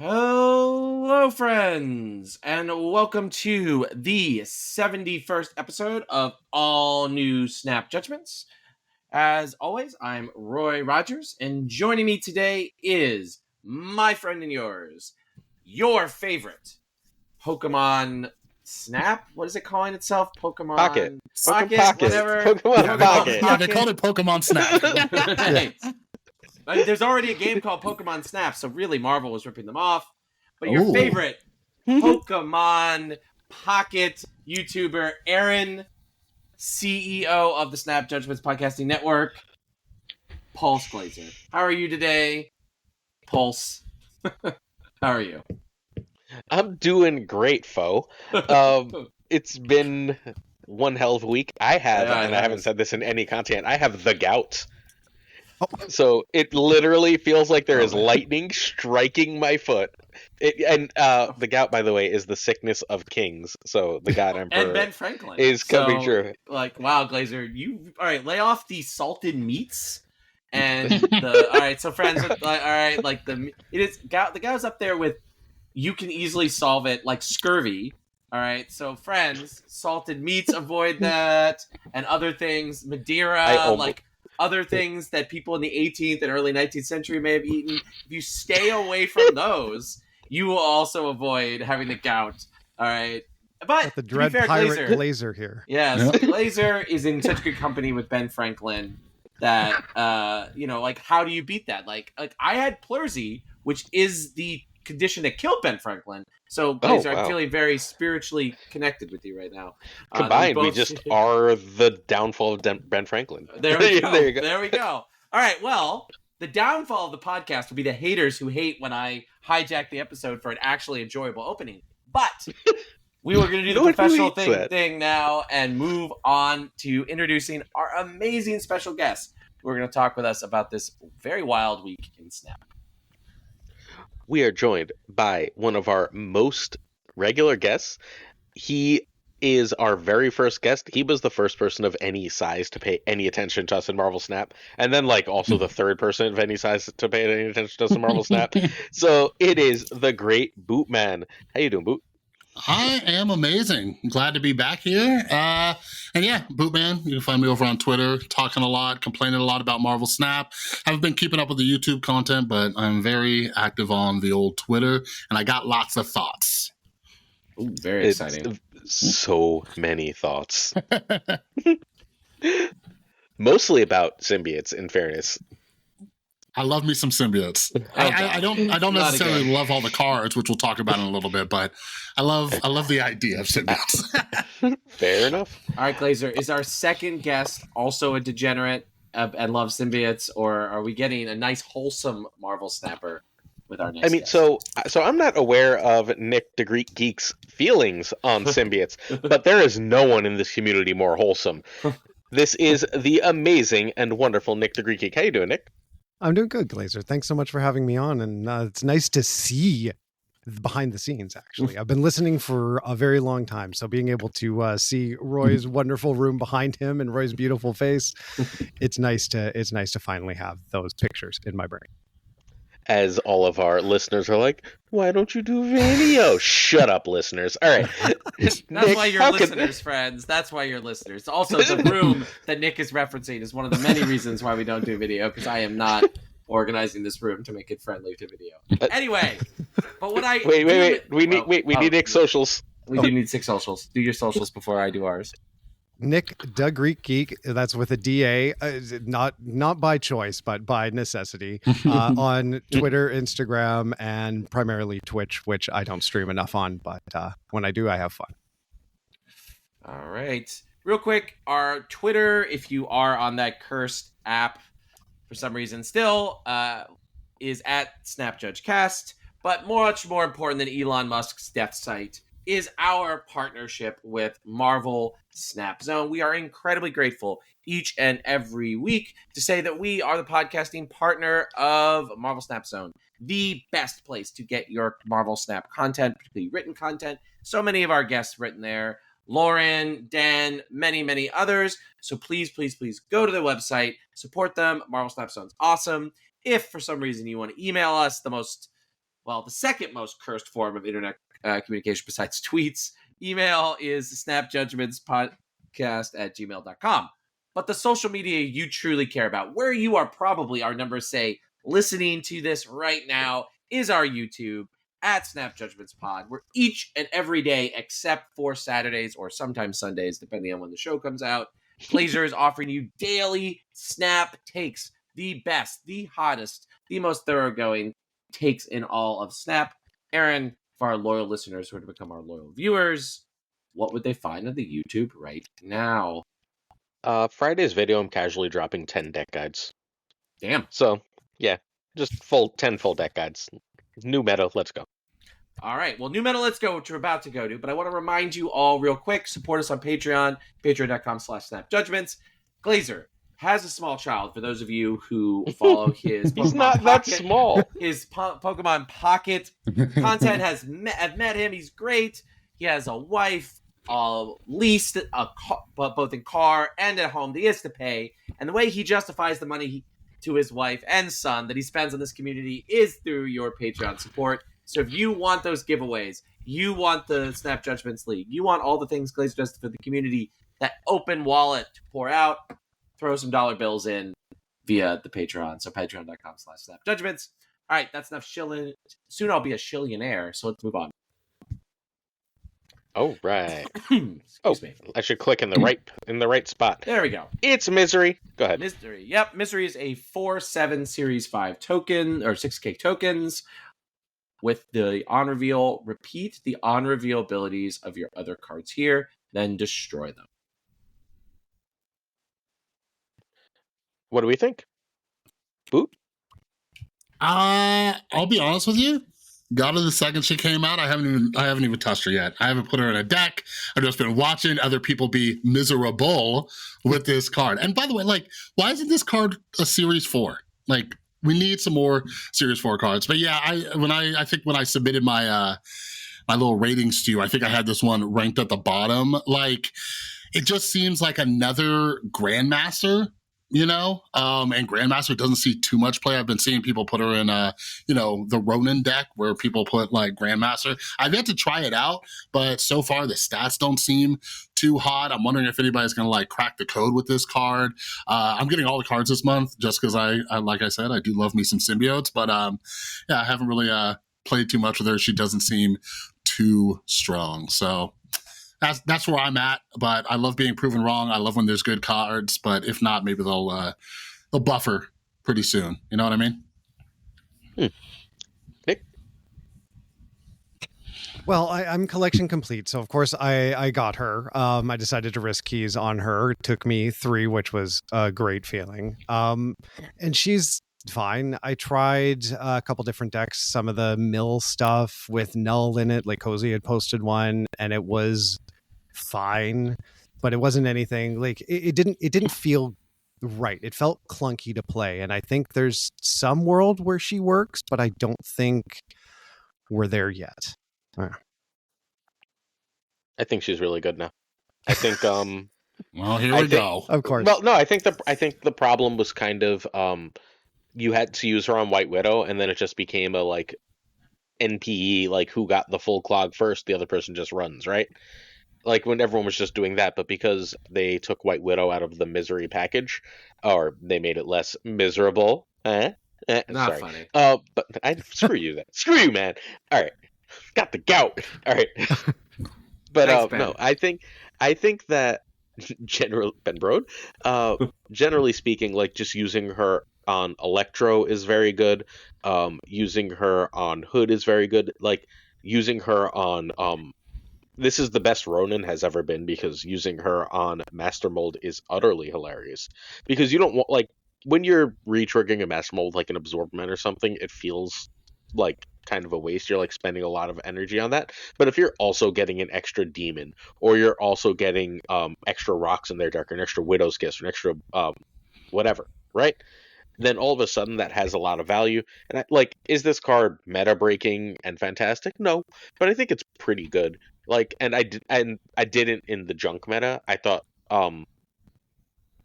Hello, friends, and welcome to the 71st episode of All New Snap Judgments. As always, I'm Roy Rogers, and joining me today is my friend and yours, your favorite Pokemon Snap? What is it calling itself? Pokemon Pocket. Whatever. Pokemon Pocket. Yeah, they called it Pokemon Snap. Right. There's already a game called Pokemon Snap, so really Marvel was ripping them off. But your favorite Pokemon Pocket YouTuber, Aaron, CEO of the Snap Judgments Podcasting Network, Pulse Glazer. How are you today, Pulse? How are you? I'm doing great, foe. It's been one hell of a week. I haven't said this in any content, I have the gout. So it literally feels like there is lightning striking my foot. The gout, by the way, is the sickness of kings. So the God Emperor and Ben Franklin is coming true. Like, wow, Glazer, all right, lay off the salted meats and all right, so friends, all right, like it is gout. The guy's up there with, you can easily solve it, like scurvy. All right, so friends, salted meats, avoid that, and other things, Madeira, like other things that people in the 18th and early 19th century may have eaten. If you stay away from those, you will also avoid having the gout. All right, but the dread pirate Glazer here. Yes, Glazer is in such good company with Ben Franklin that like, how do you beat that? Like I had pleurisy, which is the condition that killed Ben Franklin. So Glazer, I'm feeling very spiritually connected with you right now. Combined, we just are the downfall of Ben Franklin. There we go. There we go. All right, well, the downfall of the podcast will be the haters who hate when I hijack the episode for an actually enjoyable opening. But we were going to do the professional thing now and move on to introducing our amazing special guest who are going to talk with us about this very wild week in Snap. We are joined by one of our most regular guests. He is our very first guest. He was the first person of any size to pay any attention to us in Marvel Snap. And then, also the third person of any size to pay any attention to us in Marvel Snap. So it is the great Bootman. How you doing, Boot? I am amazing. I'm glad to be back here. And yeah, Bootman, you can find me over on Twitter, talking a lot, complaining a lot about Marvel Snap. Haven't been keeping up with the YouTube content, but I'm very active on the old Twitter, and I got lots of thoughts. Ooh, very exciting. So many thoughts. Mostly about symbiotes, in fairness. I love me some symbiotes. I don't necessarily love all the cards, which we'll talk about in a little bit, but I love the idea of symbiotes. Fair enough. All right, Glazer, is our second guest also a degenerate and loves symbiotes, or are we getting a nice wholesome Marvel Snapper with our next guest? So I'm not aware of NickdaGreekGeek's feelings on symbiotes, but there is no one in this community more wholesome. This is the amazing and wonderful NickdaGreekGeek. How you doing, Nick? I'm doing good, Glazer. Thanks so much for having me on, and it's nice to see behind the scenes, actually. I've been listening for a very long time, so being able to see Roy's wonderful room behind him and Roy's beautiful face, it's nice to finally have those pictures in my brain. As all of our listeners are like, why don't you do video? Shut up, listeners. All right. That's Nick, why you're listeners, friends. That's why you're listeners. Also, the room that Nick is referencing is one of the many reasons why we don't do video, because I am not organizing this room to make it friendly to video. Anyway, but what I... Wait. We need Nick's socials. We do need 6 socials. Do your socials before I do ours. NickdaGreekGeek, that's with a DA, not by choice, but by necessity, on Twitter, Instagram, and primarily Twitch, which I don't stream enough on, but when I do, I have fun. All right. Real quick, our Twitter, if you are on that cursed app for some reason still, is at SnapJudgeCast, but much more important than Elon Musk's death site is our partnership with Marvel Snap Zone. We are incredibly grateful each and every week to say that we are the podcasting partner of Marvel Snap Zone, the best place to get your Marvel Snap content, particularly written content. So many of our guests written there. Lauren, Dan, many, many others. So please, please, please go to the website, support them. Marvel Snap Zone's awesome. If for some reason you want to email us, the most well, the second most cursed form of internet communication besides tweets. Email is snapjudgmentspodcast@gmail.com. But the social media you truly care about, where you are probably, our numbers say, listening to this right now, is our YouTube at SnapJudgmentsPod, where each and every day, except for Saturdays or sometimes Sundays, depending on when the show comes out, Glazer is offering you daily Snap takes, the best, the hottest, the most thoroughgoing takes in all of Snap. Aaron, for our loyal listeners who are to become our loyal viewers, what would they find on the YouTube right now? Friday's video, I'm casually dropping 10 deck guides. Damn. So, yeah, just 10 full deck guides. New meta, let's go. All right. Well, new meta, let's go, which we're about to go to. But I want to remind you all real quick, support us on Patreon, patreon.com/snapjudgments. Glazer has a small child, for those of you who follow his He's Pokemon not that small. His Pokemon Pocket content has I've met him. He's great. He has a wife, leased both in car and at home that he has to pay. And the way he justifies the money to his wife and son that he spends on this community is through your Patreon support. So if you want those giveaways, you want the Snap Judgments League, you want all the things Glazer does for the community, that open wallet to pour out, throw some dollar bills in via the Patreon. So patreon.com/snapjudgments. All right, that's enough shilling. Soon I'll be a shillionaire, so let's move on. Oh, right. Excuse me. I should click in the right spot. There we go. It's Misery. Go ahead. Misery. Yep, Misery is a 4/7 Series 5 token, or 6K tokens, with the on reveal. Repeat the on reveal abilities of your other cards here, then destroy them. What do we think? Boot? I'll be honest with you. Got her the second she came out. I haven't even touched her yet. I haven't put her in a deck. I've just been watching other people be miserable with this card. And by the way, like, why isn't this card a Series 4? Like, we need some more Series 4 cards. But yeah, I think when I submitted my my little ratings to you, I think I had this one ranked at the bottom. Like, it just seems like another Grandmaster. And Grandmaster doesn't see too much play. I've been seeing people put her in, the Ronin deck where people put like Grandmaster. I've yet to try it out, but so far the stats don't seem too hot. I'm wondering if anybody's going to like crack the code with this card. I'm getting all the cards this month just because I like I said, I do love me some symbiotes, but I haven't really played too much with her. She doesn't seem too strong. So that's where I'm at, but I love being proven wrong. I love when there's good cards, but if not, maybe they'll buffer pretty soon. You know what I mean? Nick? Well, I'm collection complete, so of course I got her. I decided to risk keys on her. It took me 3, which was a great feeling. And she's fine. I tried a couple different decks, some of the mill stuff with null in it, like Cozy had posted one, and it was fine, but it wasn't anything like it didn't feel right. It felt clunky to play, and I think there's some world where she works, but I don't think we're there yet. I think she's really good now. I think well, here we go. Of course. Well, no, I think the problem was kind of you had to use her on White Widow, and then it just became a like NPE, like who got the full clog first, the other person just runs, right? Like when everyone was just doing that, but because they took White Widow out of the Misery package, or they made it less miserable. Not sorry. funny. But screw you then. Screw you, man. All right. Got the gout. All right. But Thanks, Ben. no, I think that Ben Brode, generally speaking, like just using her on Electro is very good. Using her on Hood is very good. Like using her on this is the best Ronin has ever been, because using her on Master Mold is utterly hilarious. Because you don't want, like, when you're re-triggering a Master Mold like an Absorbment or something, it feels like kind of a waste. You're like spending a lot of energy on that. But if you're also getting an extra demon, or you're also getting extra rocks in their deck, or an extra Widow's Kiss, or an extra whatever, right? Then all of a sudden that has a lot of value. And is this card meta breaking and fantastic? No, but I think it's pretty good. Like, and I didn't in the junk meta. I thought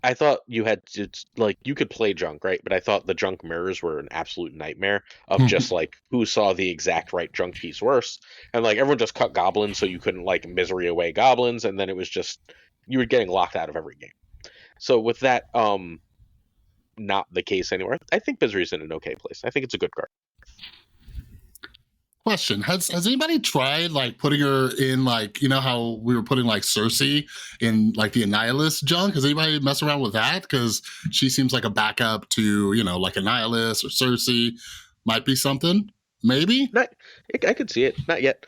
I thought you had to, like, you could play junk, right? But I thought the junk mirrors were an absolute nightmare of just like who saw the exact right junk piece worse, and like everyone just cut goblins so you couldn't like misery away goblins, and then it was just you were getting locked out of every game. So with that, not the case anymore. I think misery's in an okay place. I think it's a good card. Question: Has anybody tried like putting her in, like, you know how we were putting like Cersei in like the Annihilus junk? Has anybody messed around with that? Because she seems like a backup to, you know, like Annihilus or Cersei. Might be something. Maybe. I could see it. Not yet.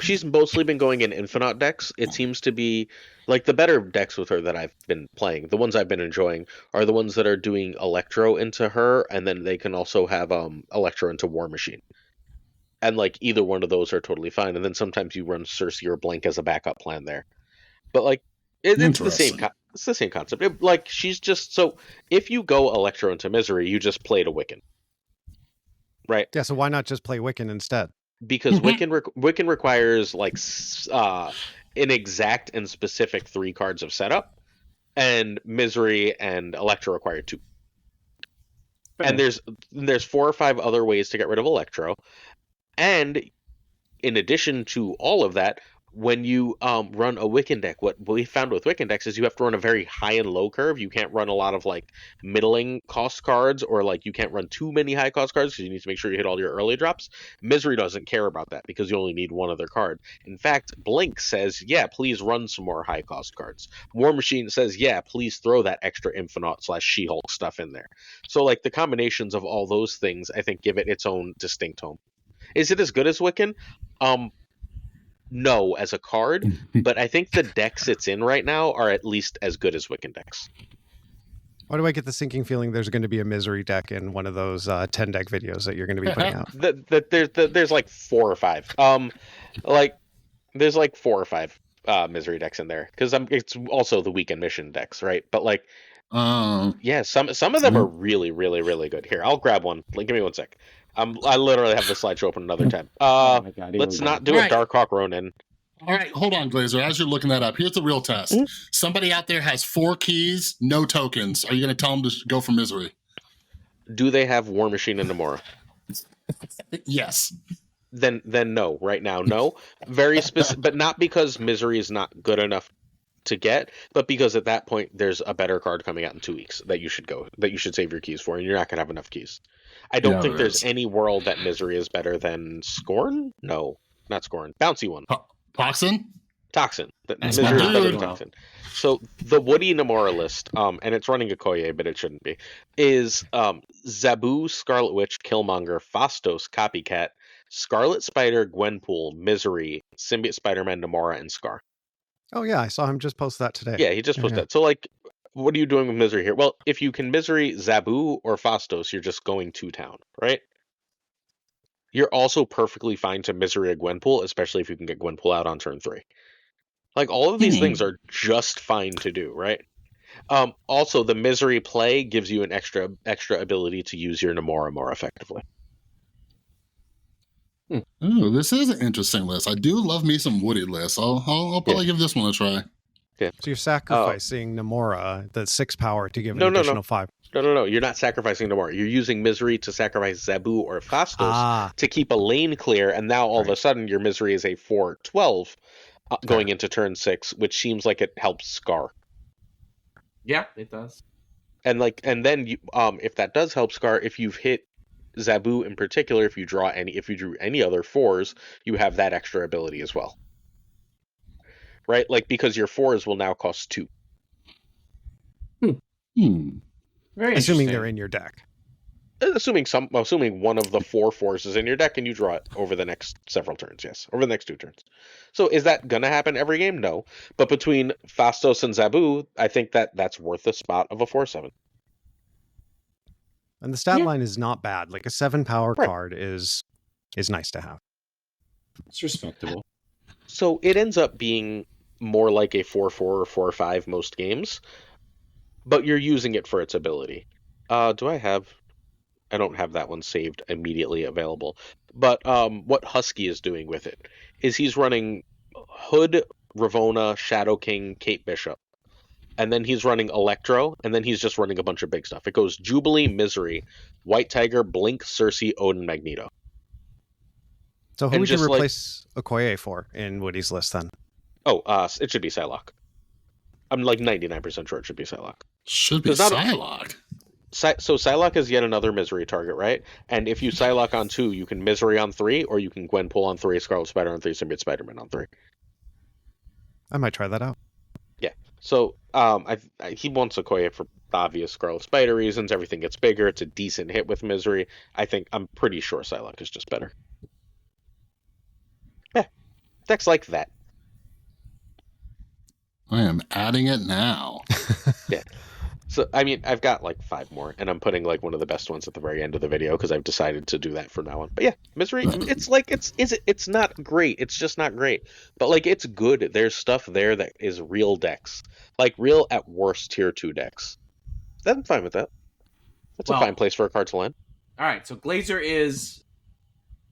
She's mostly been going in Infinite decks. It seems to be like the better decks with her that I've been playing. The ones I've been enjoying are the ones that are doing Electro into her, and then they can also have Electro into War Machine. And like either one of those are totally fine. And then sometimes you run Cersei or Blink as a backup plan there. But like it's the same. It's the same concept. Like she's just so if you go Electro into Misery, you just play to Wiccan, right? Yeah. So why not just play Wiccan instead? Because Wiccan requires like an exact and specific 3 cards of setup, and Misery and Electro require 2. Fair. And there's 4 or 5 other ways to get rid of Electro. And in addition to all of that, when you run a Wiccan deck, what we found with Wiccan decks is you have to run a very high and low curve. You can't run a lot of like middling cost cards, or like you can't run too many high cost cards because you need to make sure you hit all your early drops. Misery doesn't care about that because you only need one other card. In fact, Blink says, yeah, please run some more high cost cards. War Machine says, yeah, please throw that extra Infinite / She-Hulk stuff in there. So like the combinations of all those things, I think, give it its own distinct home. Is it as good as Wiccan? No, as a card, but I think the decks it's in right now are at least as good as Wiccan decks. Why do I get the sinking feeling there's going to be a Misery deck in one of those 10 deck videos that you're going to be putting out? There's like 4 or 5. There's like 4 or 5 Misery decks in there because it's also the weekend mission decks, right? But like, yeah, some of them are really, really, really good. Here, I'll grab one. Like, give me 1 sec. I literally have the slideshow open another tab. Oh my God, let's not do it. Darkhawk Ronin. All right, hold on, Glazer. As you're looking that up, here's the real test. Somebody out there has 4 keys, no tokens. Are you going to tell them to go for Misery? Do they have War Machine and Namora? Yes. Then no. Right now, no. Very specific, but not because Misery is not good enough to get, but because at that point there's a better card coming out in 2 weeks that you should save your keys for, and you're not going to have enough keys. I don't think there's any world that Misery is better than Scorn. No, not Scorn. Bouncy one. Toxin. Misery is better than Toxin. So the Woody Namora list, and it's running a Koye, but it shouldn't be, is Zabu, Scarlet Witch, Killmonger, Phastos, Copycat, Scarlet Spider, Gwenpool, Misery, Symbiote Spider-Man, Namora, and Scar. Oh yeah, I saw him just post that today. Yeah, he just posted that. So like, what are you doing with Misery here? Well, if you can Misery Zabu or Phastos, you're just going to town, right? You're also perfectly fine to Misery a Gwenpool, especially if you can get Gwenpool out on turn 3. Like, all of these things are just fine to do, right? Also, the Misery play gives you an extra ability to use your Namora more effectively. Ooh, this is an interesting list. I do love me some Woody lists. I'll probably give this one a try. Yeah. So you're sacrificing Namora, the 6 power, to give an additional 5. No. You're not sacrificing Namora. You're using Misery to sacrifice Zabu or Phastos to keep a lane clear, and now all of a sudden your Misery is a 4/12 going into turn 6, which seems like it helps Scar. Yeah, it does. And then you, if that does help Scar, if you've hit Zabu in particular, if you drew any other 4s, you have that extra ability as well. Right? Like, because your 4s will now cost 2. Very assuming they're in your deck. Assuming one of the 4 forces in your deck, and you draw it over the next several turns, yes. Over the next 2 turns. So is that going to happen every game? No. But between Phastos and Zabu, I think that's worth a spot of a 4/7. And the stat line is not bad. Like, a 7 power card is nice to have. It's respectable. So it ends up being more like a 4/4 or 4/5 most games, but you're using it for its ability. I don't have that one saved immediately available. But what Husky is doing with it is he's running Hood, Ravonna, Shadow King, Kate Bishop. and then he's running Electro, and then he's just running a bunch of big stuff. It goes Jubilee, Misery, White Tiger, Blink, Cersei, Odin, Magneto. So who And would you just, like- replace Okoye for in Woody's list then? Oh, it should be Psylocke. I'm like 99% sure it should be Psylocke. Should be There's not a- Psylocke. So Psylocke is yet another Misery target, right? And if you Psylocke on 2, you can Misery on 3, or you can Gwenpool on 3, Scarlet Spider on 3, Symbiote Spider-Man on 3. I might try that out. So he wants Okoye for obvious Scarlet Spider reasons. Everything gets bigger. It's a decent hit with Misery. I'm pretty sure Psylocke is just better. Yeah, decks like that. I am adding it now. So, I mean, I've got like 5 more, and I'm putting like one of the best ones at the very end of the video because I've decided to do that from now on. But yeah, Misery, it's not great. It's just not great. But like, it's good. There's stuff there that is real decks. Like, real at worst tier 2 decks. I'm fine with that. That's a fine place for a card to land. All right, so Glazer is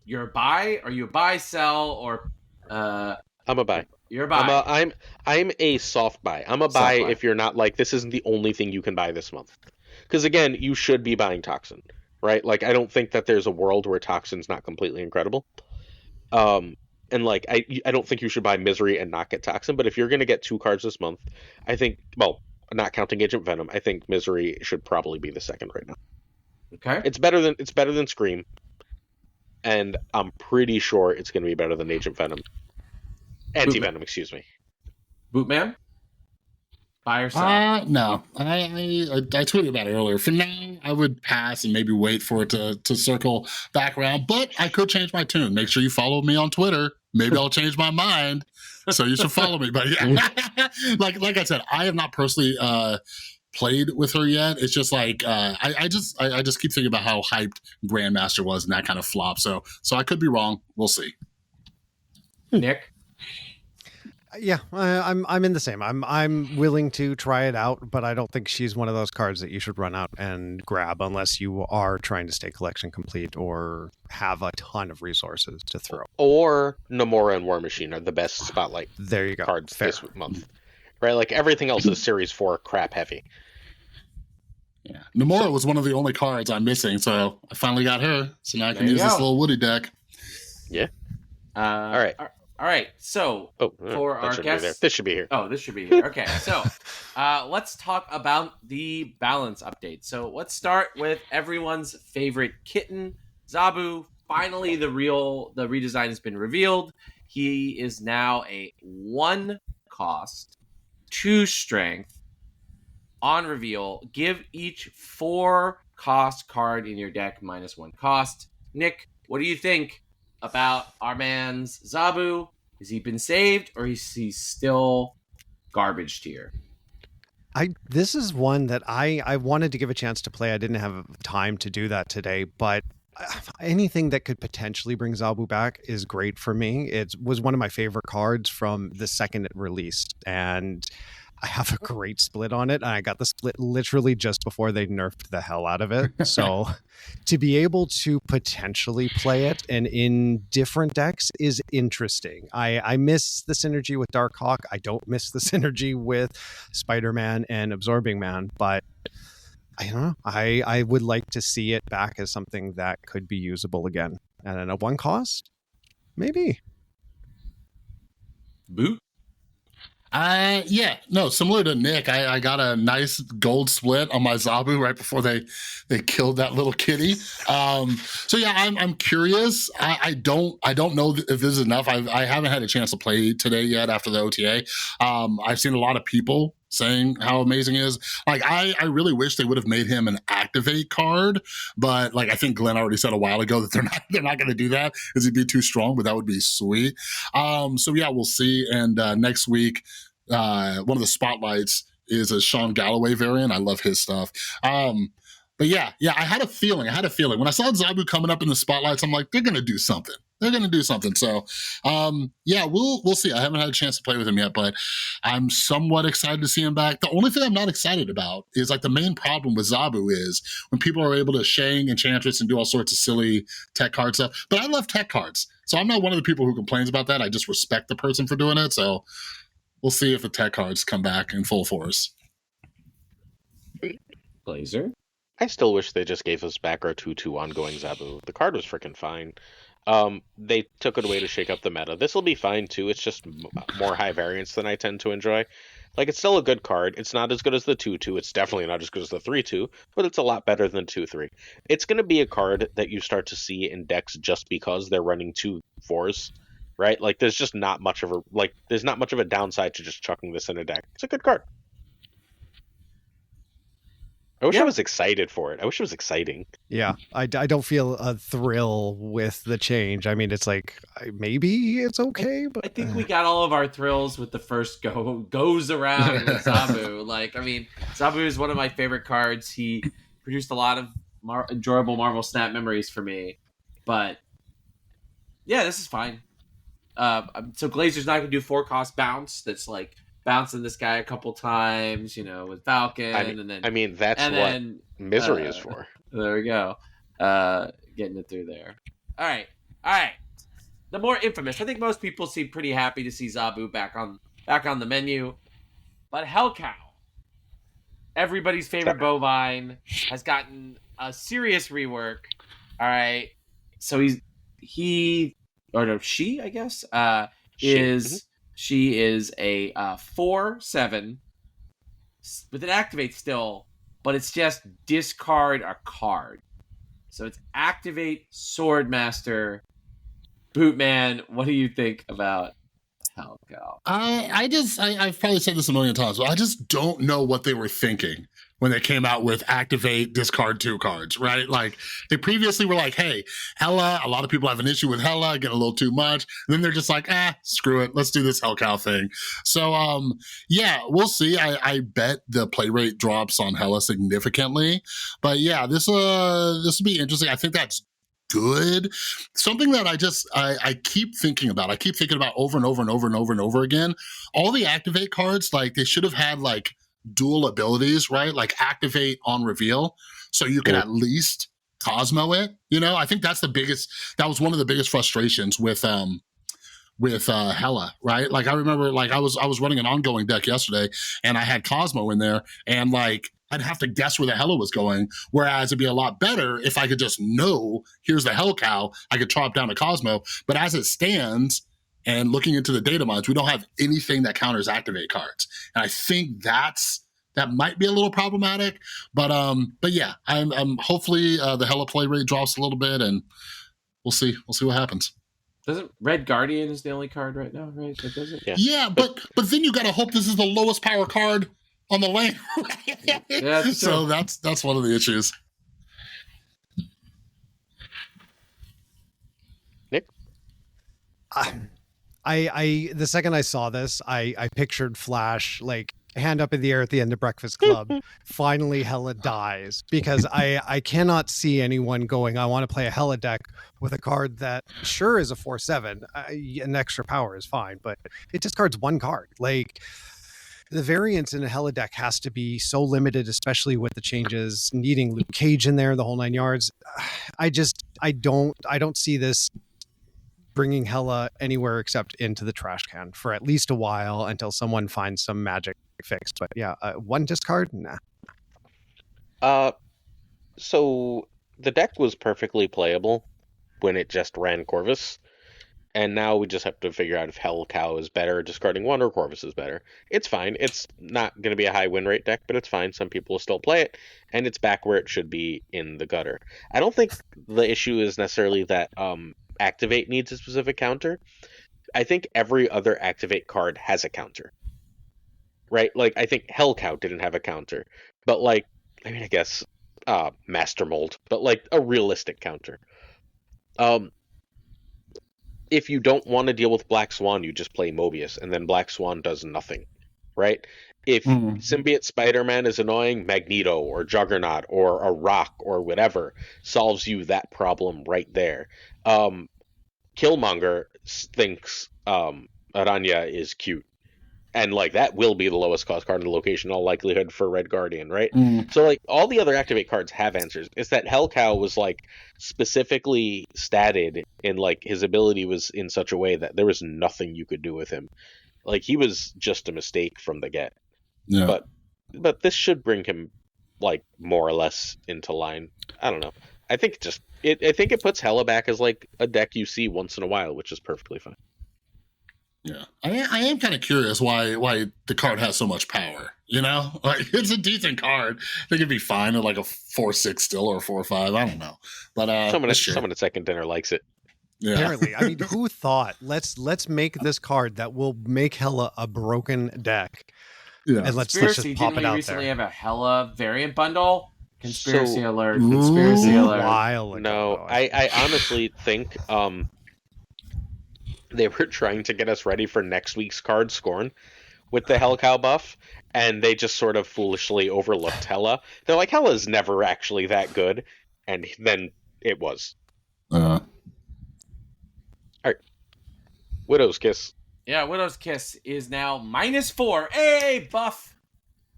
you're a buy? Are you a buy, sell, or I'm a buy. You're a buy. I'm a soft buy. I'm a buy if you're not like, this isn't the only thing you can buy this month. Because again, you should be buying Toxin, right? Like, I don't think that there's a world where Toxin's not completely incredible. And like, I don't think you should buy Misery and not get Toxin. But if you're going to get 2 cards this month, I think, well, not counting Agent Venom, I think Misery should probably be the second right now. Okay. It's better than Scream, and I'm pretty sure it's going to be better than Agent Venom. Anti-Venom, excuse me. Bootman? Buy or sell? No. I tweeted about it earlier. For now, I would pass and maybe wait for it to circle back around. But I could change my tune. Make sure you follow me on Twitter. Maybe I'll change my mind. So you should follow me. But yeah, like I said, I have not personally played with her yet. It's just like I just keep thinking about how hyped Grandmaster was and that kind of flop. So I could be wrong. We'll see. Nick? Yeah, I'm in the same. I'm willing to try it out, but I don't think she's one of those cards that you should run out and grab unless you are trying to stay collection complete or have a ton of resources to throw. Or Namora and War Machine are the best spotlight There you go. cards Fair. this month. Right? Like, everything else is Series 4 crap heavy. Yeah, Namora was one of the only cards I'm missing, so I finally got her. So now I can There you use this go. little Woody deck. All right. All right. So for that our shouldn't be there. guests, This should be here. oh, this should be here. Okay. So let's talk about the balance update. So let's start with everyone's favorite kitten, Zabu. Finally, the redesign has been revealed. He is now a 1 cost, 2 strength. On reveal, give each 4 cost card in your deck -1 cost. Nick, what do you think about our man's Zabu? Has he been saved, or is he still garbage tier? This is one that I wanted to give a chance to play. I didn't have time to do that today, but anything that could potentially bring Zabu back is great for me. It was one of my favorite cards from the second it released, and I have a great split on it. And I got the split literally just before they nerfed the hell out of it. So to be able to potentially play it and in different decks is interesting. I miss the synergy with Darkhawk. I don't miss the synergy with Spider-Man and Absorbing Man, but I don't know. I would like to see it back as something that could be usable again. And at a 1 cost, maybe. Boot? Similar to Nick, I got a nice gold split on my Zabu right before they killed that little kitty. I'm curious. I don't know if this is enough. I haven't had a chance to play today yet after the OTA. I've seen a lot of people saying how amazing he is. Like, I really wish they would have made him an activate card, but like I think Glenn already said a while ago that they're not going to do that because he'd be too strong, but that would be sweet. We'll see. And next week, one of the spotlights is a Sean Galloway variant. I love his stuff. I had a feeling. When I saw Zabu coming up in the spotlights, I'm like, they're going to do something. So, we'll see. I haven't had a chance to play with him yet, but I'm somewhat excited to see him back. The only thing I'm not excited about is like the main problem with Zabu is when people are able to Shang Enchantress and do all sorts of silly tech card stuff. But I love tech cards. So I'm not one of the people who complains about that. I just respect the person for doing it. So we'll see if the tech cards come back in full force. Glazer? I still wish they just gave us back our 2/2 ongoing Zabu. The card was freaking fine. They took it away to shake up the meta. This will be fine too. It's just more high variance than I tend to enjoy. Like, it's still a good card. It's not as good as the 2/2. It's definitely not as good as the 3/2, but it's a lot better than 2/3. It's going to be a card that you start to see in decks just because they're running 2/4s, right? Like, there's just not much of a downside to just chucking this in a deck. It's a good card. I wish I was excited for it. I wish it was exciting. Yeah, I don't feel a thrill with the change. I mean, it's like, maybe it's okay, but I think we got all of our thrills with the first goes around with Zabu. Like, I mean, Zabu is one of my favorite cards. He produced a lot of enjoyable Marvel Snap memories for me. But yeah, this is fine. So Glazer's not going to do 4-cost bounce. That's like bouncing this guy a couple times, with Falcon, that's what misery is for. There we go. Getting it through there. All right. The more infamous. I think most people seem pretty happy to see Zabu back on the menu. But Hellcow, everybody's favorite bovine, has gotten a serious rework. All right. So she, I guess, She is a 4/7 with an activate still, but it's just discard a card. So it's activate Swordmaster. Bootman, what do you think about Hellcow? I've probably said this a million times, but I just don't know what they were thinking when they came out with activate, discard 2 cards, right? Like, they previously were like, hey, Hella, a lot of people have an issue with Hella, get a little too much. And then they're just like, screw it, let's do this Hellcow thing. So, yeah, we'll see. I bet the play rate drops on Hella significantly. But yeah, this will be interesting. I think that's good. Something that I keep thinking about. I keep thinking about over and over and over and over and over again. All the activate cards, like, they should have had, like, dual abilities, right? Like activate on reveal, so you can at least Cosmo it. I think that was one of the biggest frustrations with Hella, right? Like, I remember, like, I was running an ongoing deck yesterday, and I had Cosmo in there, and like, I'd have to guess where the Hella was going, whereas it'd be a lot better if I could just know, here's the Hellcow, I could chop down a Cosmo. But as it stands, and looking into the data mines, we don't have anything that counters activate cards. And I think that might be a little problematic. But yeah, I'm hopefully the Hella play rate drops a little bit, and we'll see what happens. Doesn't Red Guardian is the only card right now, right? That does it? Yeah, but then you gotta hope this is the lowest power card on the lane. Yeah, so that's one of the issues. Nick? I the second I saw this, I pictured Flash, like, hand up in the air at the end of Breakfast Club. Finally, Hella dies, because I cannot see anyone going, I want to play a Hella deck with a card that sure is a 4/7. An extra power is fine, but it discards 1 card. Like, the variance in a Hella deck has to be so limited, especially with the changes needing Luke Cage in there, the whole 9 yards. I don't see this bringing Hella anywhere except into the trash can for at least a while, until someone finds some magic fix. But yeah, 1 discard? Nah. So the deck was perfectly playable when it just ran Corvus, and now we just have to figure out if Hellcow is better discarding 1 or Corvus is better. It's fine. It's not going to be a high win rate deck, but it's fine. Some people will still play it, and it's back where it should be in the gutter. I don't think the issue is necessarily that activate needs a specific counter. I think every other activate card has a counter, right? Like, I think Hellcow didn't have a counter, but like, I mean, I guess Master Mold, but like a realistic counter. If you don't want to deal with Black Swan, you just play Mobius, and then Black Swan does nothing, right? If Symbiote Spider-Man is annoying, Magneto or Juggernaut or a Rock or whatever solves you that problem right there. Killmonger thinks Aranya is cute, and like, that will be the lowest cost card in the location, in all likelihood, for Red Guardian, right? So like, all the other activate cards have answers. It's that Hellcow was like specifically statted, and like, his ability was in such a way that there was nothing you could do with him. Like, he was just a mistake from the get. Yeah. But this should bring him like more or less into line. I don't know. I think I think it puts Hella back as like a deck you see once in a while, which is perfectly fine. Yeah, I am kind of curious why the card has so much power. You know, like it's a decent card. I think it'd be fine at like a 4/6 still or 4/5. I don't know, but someone at Second Dinner likes it. Yeah. Apparently, I mean, who thought let's make this card that will make Hella a broken deck, Yeah. and let's Conspiracy, just pop didn't it we out recently there. have a Hella variant bundle? Conspiracy So- alert! Conspiracy Ooh, alert! While ago, No, though, I honestly think they were trying to get us ready for next week's card Scorn with the Hellcow buff, and they just sort of foolishly overlooked Hella. They're like, Hella's never actually that good, and then it was. Widow's Kiss. Yeah, Widow's Kiss is now -4. Hey, buff.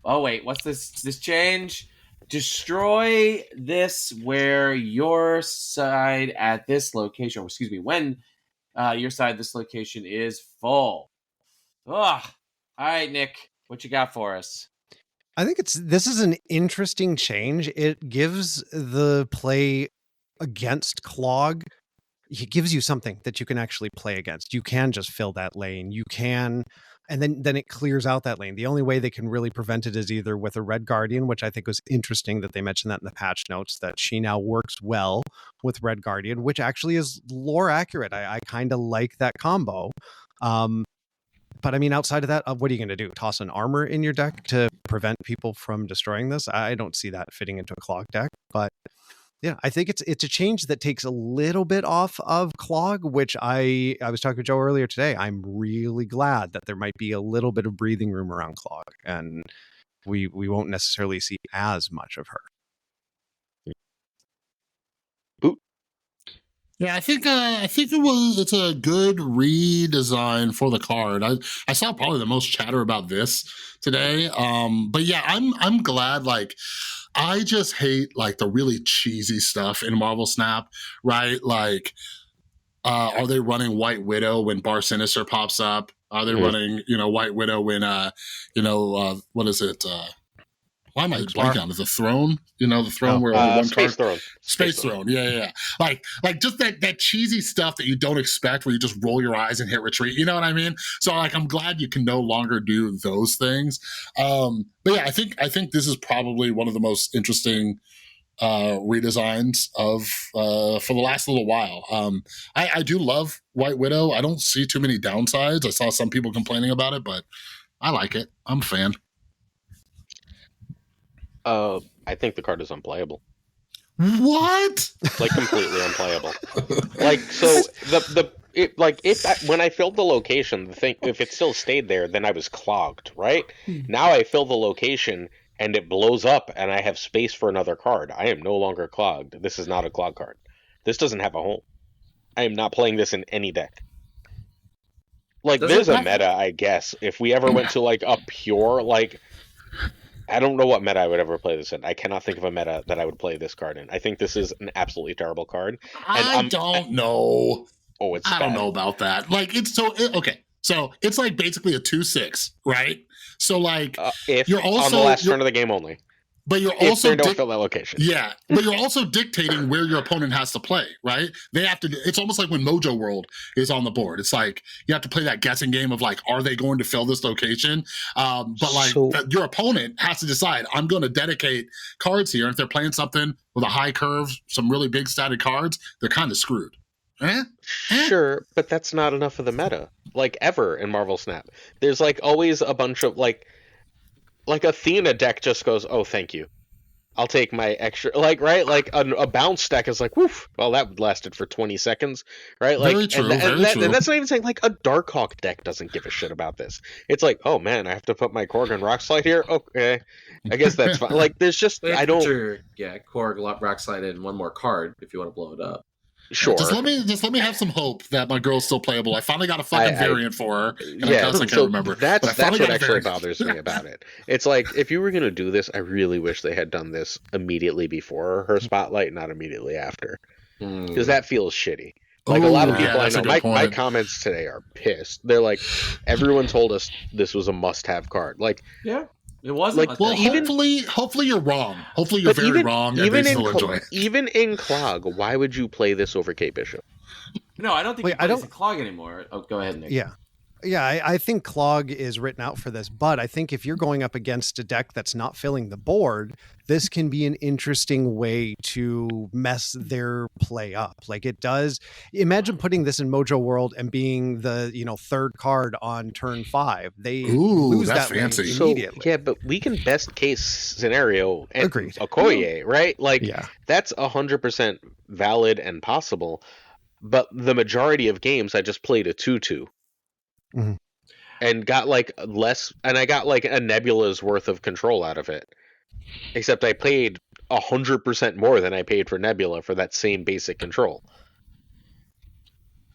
Oh wait, what's this change? Destroy this where your side at this location, or excuse me, when your side at this location is full. Ugh. All right, Nick, what you got for us? I think this is an interesting change. It gives the play against Clog. It gives you something that you can actually play against. You can just fill that lane. You can, and then it clears out that lane. The only way they can really prevent it is either with a Red Guardian, which I think was interesting that they mentioned that in the patch notes, that she now works well with Red Guardian, which actually is lore accurate. I kind of like that combo. But I mean, outside of that, what are you going to do? Toss an armor in your deck to prevent people from destroying this? I don't see that fitting into a Clog deck, but yeah, I think it's a change that takes a little bit off of Clog, which I was talking to Joe earlier today. I'm really glad that there might be a little bit of breathing room around Clog, and we won't necessarily see as much of her. Yeah, I think it's a good redesign for the card. I saw probably the most chatter about this today. But yeah, I'm glad. Like, I just hate like the really cheesy stuff in Marvel Snap, right? Like, are they running White Widow when Bar Sinister pops up? Are they running, White Widow when what is it? Why am I blanking on it? The Throne? The Throne where only one Space card. Throne. Space Throne, yeah. Like just that cheesy stuff that you don't expect, where you just roll your eyes and hit retreat. You know what I mean? So like, I'm glad you can no longer do those things. But yeah, I think this is probably one of the most interesting redesigns of for the last little while. I do love White Widow. I don't see too many downsides. I saw some people complaining about it, but I like it. I'm a fan. I think the card is unplayable. What? Like, completely unplayable. Like, so when I filled the location, the thing, if it still stayed there, then I was clogged, right? Now I fill the location and it blows up and I have space for another card. I am no longer clogged. This is not a clog card. This doesn't have a home. I am not playing this in any deck. Like, there's a meta, I guess. If we ever went to like a pure, like, I don't know what meta I would ever play this in. I cannot think of a meta that I would play this card in. I think this is an absolutely terrible card. I don't know. Oh, it's I don't know about that. Like, it's okay. So it's like basically a 2/6, right? So like, if you're also on the last turn of the game only. But you're If also they don't fill that location. Yeah, but you're also dictating where your opponent has to play, right? They have to. It's almost like when Mojo World is on the board. It's like you have to play that guessing game of like, are they going to fill this location? But like, your opponent has to decide. I'm going to dedicate cards here. If they're playing something with a high curve, some really big static cards, they're kind of screwed. Sure, but that's not enough of the meta. Like, ever in Marvel Snap, there's like always a bunch of like a Thena deck just goes, oh, thank you. I'll take my extra, like, right? Like a bounce deck is like, woof. Well, that lasted for 20 seconds, right? Like, very true, and true. that's not even saying like a Darkhawk deck doesn't give a shit about this. It's like, oh man, I have to put my Korg and Rock Slide here. Okay, I guess that's fine. Like, there's just I don't. Korg, Rock Slide, and one more card if you want to blow it up. Sure. Just let me have some hope that my girl's still playable. I finally got a fucking variant for her. And yeah, I can't remember. That's what actually bothers me about it. It's like, if you were going to do this, I really wish they had done this immediately before her spotlight, not immediately after. Because that feels shitty. Like, a lot of people I know, my comments today are pissed. They're like, everyone told us this was a must-have card. Like, yeah. It wasn't. Like, much Well, better. hopefully you're wrong. Hopefully you're but very wrong, and they still enjoy it. even in Clog, why would you play this over Kate Bishop? No, I don't think Wait, he plays the clog anymore. Oh, go ahead, Nick. Yeah. Yeah, I think Clog is written out for this, but I think if you're going up against a deck that's not filling the board, this can be an interesting way to mess their play up. Like it does. Imagine putting this in Mojo World and being the third card on turn 5. They lose that's that fancy. lane So immediately. yeah, but we can best case scenario and Agreed. Okoye, right? Like Yeah. that's 100% valid and possible. But the majority of games, I just played a 2/2. Mhm. And got like less, and I got like a Nebula's worth of control out of it. Except I paid 100% more than I paid for Nebula for that same basic control.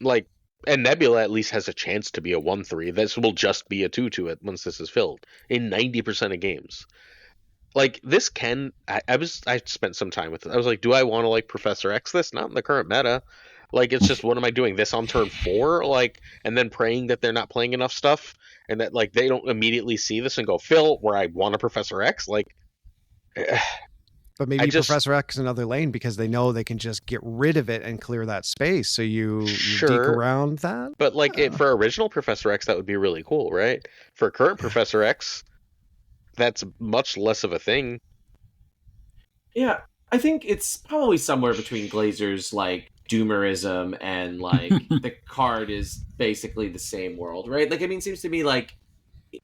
Like, and Nebula at least has a chance to be a 1/3. This will just be a 2/2 once this is filled in 90% of games. Like this can, I spent some time with it. I was like, do I want to like Professor X this? Not in the current meta. Like it's just, what am I doing this on turn 4? Like, and then praying that they're not playing enough stuff and that like they don't immediately see this and go, Phil, where I want a Professor X. Like, But maybe Professor X another lane because they know they can just get rid of it and clear that space. So you deke around that. But like for original Professor X, that would be really cool, right? For current Professor X, that's much less of a thing. Yeah, I think it's probably somewhere between Glazer's like doomerism and like the card is basically the same world, right? Like, I mean, it seems to me like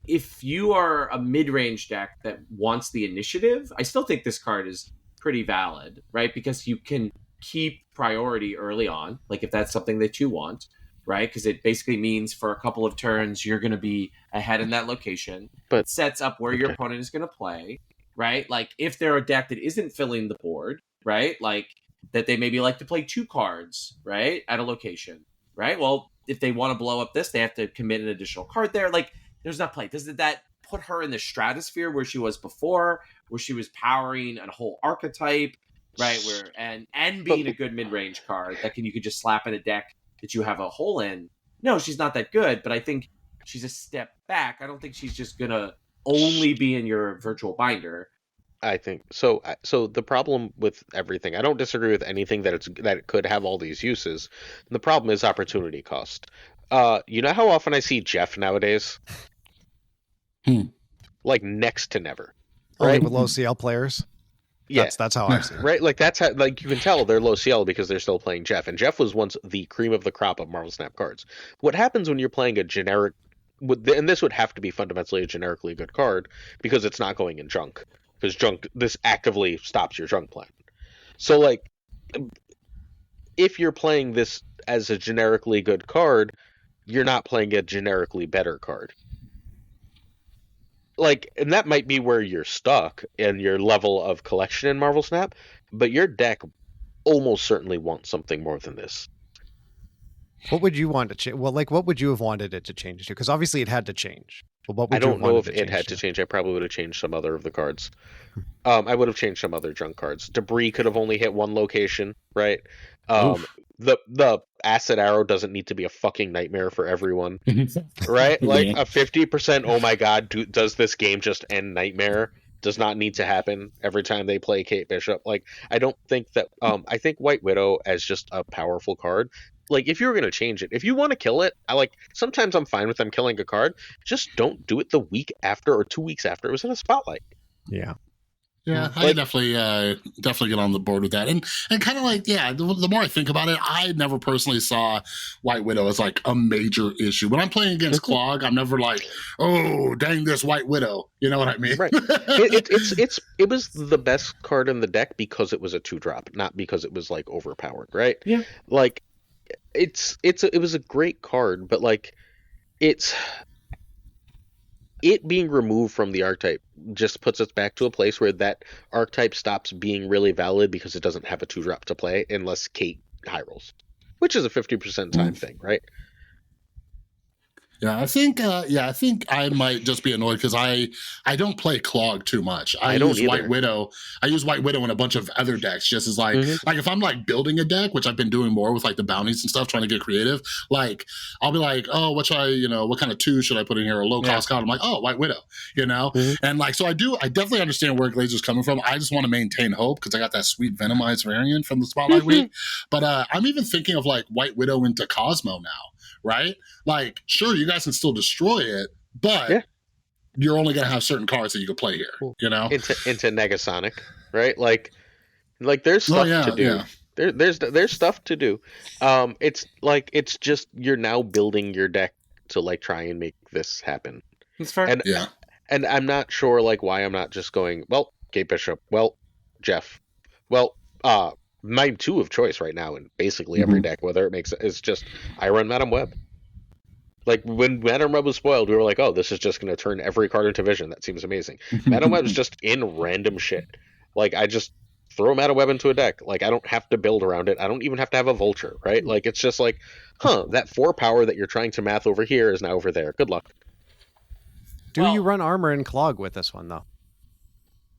if you are a mid-range deck that wants the initiative, I still think this card is pretty valid, right? Because you can keep priority early on, like if that's something that you want, right? Because it basically means for a couple of turns you're going to be ahead in that location. But it sets up where your opponent is going to play, right? Like if they're a deck that isn't filling the board, right? Like that they maybe like to play 2 cards, right? At a location, right? Well, if they want to blow up this, they have to commit an additional card there. Like there's not play. Does that put her in the stratosphere where she was before, where she was powering a whole archetype, right? Where and being a good mid-range card that you could just slap in a deck that you have a hole in. No, she's not that good, but I think she's a step back. I don't think she's just gonna only be in your virtual binder. I think so. So the problem with everything, I don't disagree with anything that it could have all these uses. The problem is opportunity cost. You know how often I see Jeff nowadays? Like next to never. Only Right? with low CL players. Yeah, that's how I see it. Right, like that's how, like you can tell they're low CL because they're still playing Jeff, and Jeff was once the cream of the crop of Marvel Snap cards. What happens when you're playing a generic, and this would have to be fundamentally a generically good card because it's not going in junk, because junk, this actively stops your junk plan. So like, if you're playing this as a generically good card, you're not playing a generically better card. Like, and that might be where you're stuck in your level of collection in Marvel Snap, but your deck almost certainly wants something more than this. What would you want to change? Well, like, what would you have wanted it to change to? Because obviously it had to change. But what would I don't you have know if wanted it had to change. I probably would have changed some other of the cards. I would have changed some other junk cards. Debris could have only hit one location, right? The acid arrow doesn't need to be a fucking nightmare for everyone, right? Like a 50%, oh my god, does this game just end nightmare? Does not need to happen every time they play Kate Bishop. Like, I don't think that, I think White Widow as just a powerful card. Like, if you were going to change it, if you want to kill it, sometimes I'm fine with them killing a card. Just don't do it the week after or 2 weeks after it was in a spotlight. Yeah. Yeah, I definitely get on the board with that, and kind of like, yeah, the more I think about it, I never personally saw White Widow as like a major issue. When I'm playing against Clog, I'm never like, oh, dang this White Widow, you know what I mean? Right. It was the best card in the deck because it was a 2-drop, not because it was like overpowered, right? Yeah. Like, it was a great card, but like, it being removed from the archetype just puts us back to a place where that archetype stops being really valid because it doesn't have a 2-drop to play unless Kate high rolls, which is a 50% time thing, right? Yeah, I think I might just be annoyed because I don't play Clog too much. I don't use either. White Widow. I use White Widow in a bunch of other decks just as like if I'm like building a deck, which I've been doing more with like the bounties and stuff, trying to get creative. Like I'll be like, oh, what should I, what kind of 2 should I put in here? A low cost card. I'm like, oh, White Widow, and like so I definitely understand where Glazer's coming from. I just want to maintain hope because I got that sweet Venomized variant from the Spotlight Week. But I'm even thinking of like White Widow into Cosmo now. Right? Like, sure, you guys can still destroy it, but you're only going to have certain cards that you can play here, Into Negasonic, right? Like there's stuff to do. Yeah. There's stuff to do. It's just you're now building your deck to like try and make this happen. It's fair. And I'm not sure like why I'm not just going, well, Kate Bishop, well, Jeff, well, my 2 of choice right now in basically every deck, whether it makes it's just I run Madam Web. Like when Madam Web was spoiled, we were like, oh, this is just going to turn every card into Vision. That seems amazing. Madam Web is just in random shit. Like I just throw Madam Web into a deck. Like I don't have to build around it. I don't even have to have a Vulture, right? Like it's just like, that 4 power that you're trying to math over here is now over there. Good luck. Do you run Armor and Clog with this one though?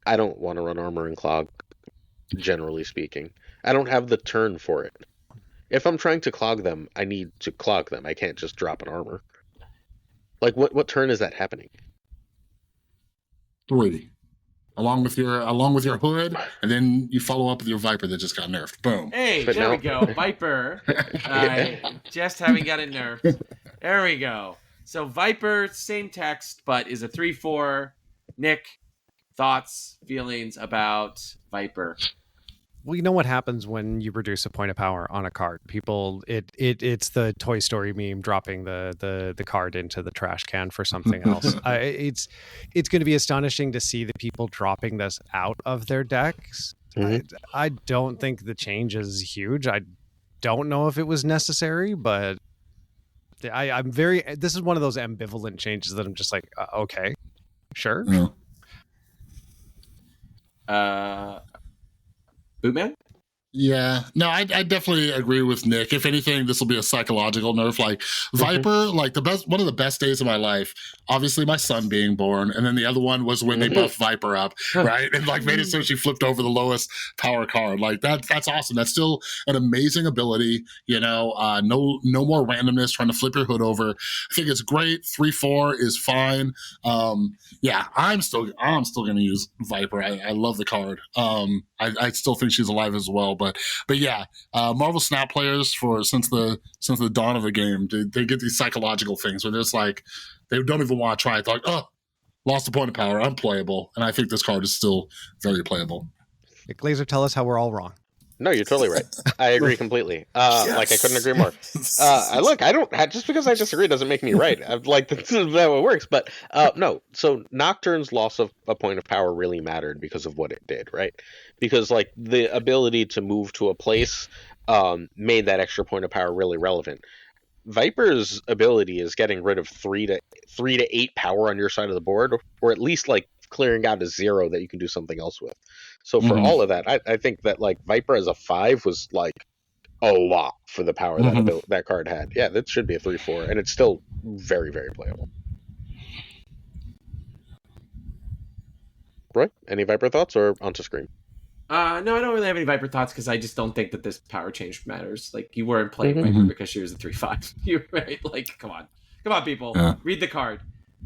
I don't want to run Armor and Clog, generally speaking. I don't have the turn for it. If I'm trying to clog them, I need to clog them. I can't just drop an armor. Like what turn is that happening? 3. Along with your hood, and then you follow up with your Viper that just got nerfed. Boom. Hey, there we go. Viper. Just having got it nerfed. There we go. So Viper, same text, but is a 3/4. Nick, thoughts, feelings about Viper? Well, you know what happens when you reduce a point of power on a card. People, it's the Toy Story meme dropping the card into the trash can for something else. It's going to be astonishing to see the people dropping this out of their decks. I don't think the change is huge. I don't know if it was necessary, but I'm very. This is one of those ambivalent changes that I'm just like, okay, sure. Bootman? Yeah, no, I definitely agree with Nick. If anything, this will be a psychological nerf. Like Viper, like one of the best days of my life. Obviously, my son being born, and then the other one was when they buffed Viper up, right? And like made it so she flipped over the lowest power card. Like that's awesome. That's still an amazing ability. No more randomness trying to flip your hood over. I think it's great. 3/4 is fine. I'm still gonna use Viper. I love the card. I still think she's alive as well. But yeah, Marvel Snap players since the dawn of the game, they get these psychological things where they're just like they don't even want to try it. They're like, oh, lost a point of power, unplayable. And I think this card is still very playable. Glazer, tell us how we're all wrong. No, you're totally right. I agree completely. Like I couldn't agree more. Just because I disagree doesn't make me right. This is how it works. But no. So Nocturne's loss of a point of power really mattered because of what it did, right? Because like the ability to move to a place made that extra point of power really relevant. Viper's ability is getting rid of 3 to 8 power on your side of the board, or at least like clearing out a 0 that you can do something else with. So for all of that, I think that like Viper as a 5 was like a lot for the power that card had. Yeah, that should be a 3/4, and it's still very, very playable. Roy, any Viper thoughts or onto Scream? No, I don't really have any Viper thoughts because I just don't think that this power change matters. Like, you weren't playing Viper because she was a 3/5. You're right. Like, come on, people, read the card.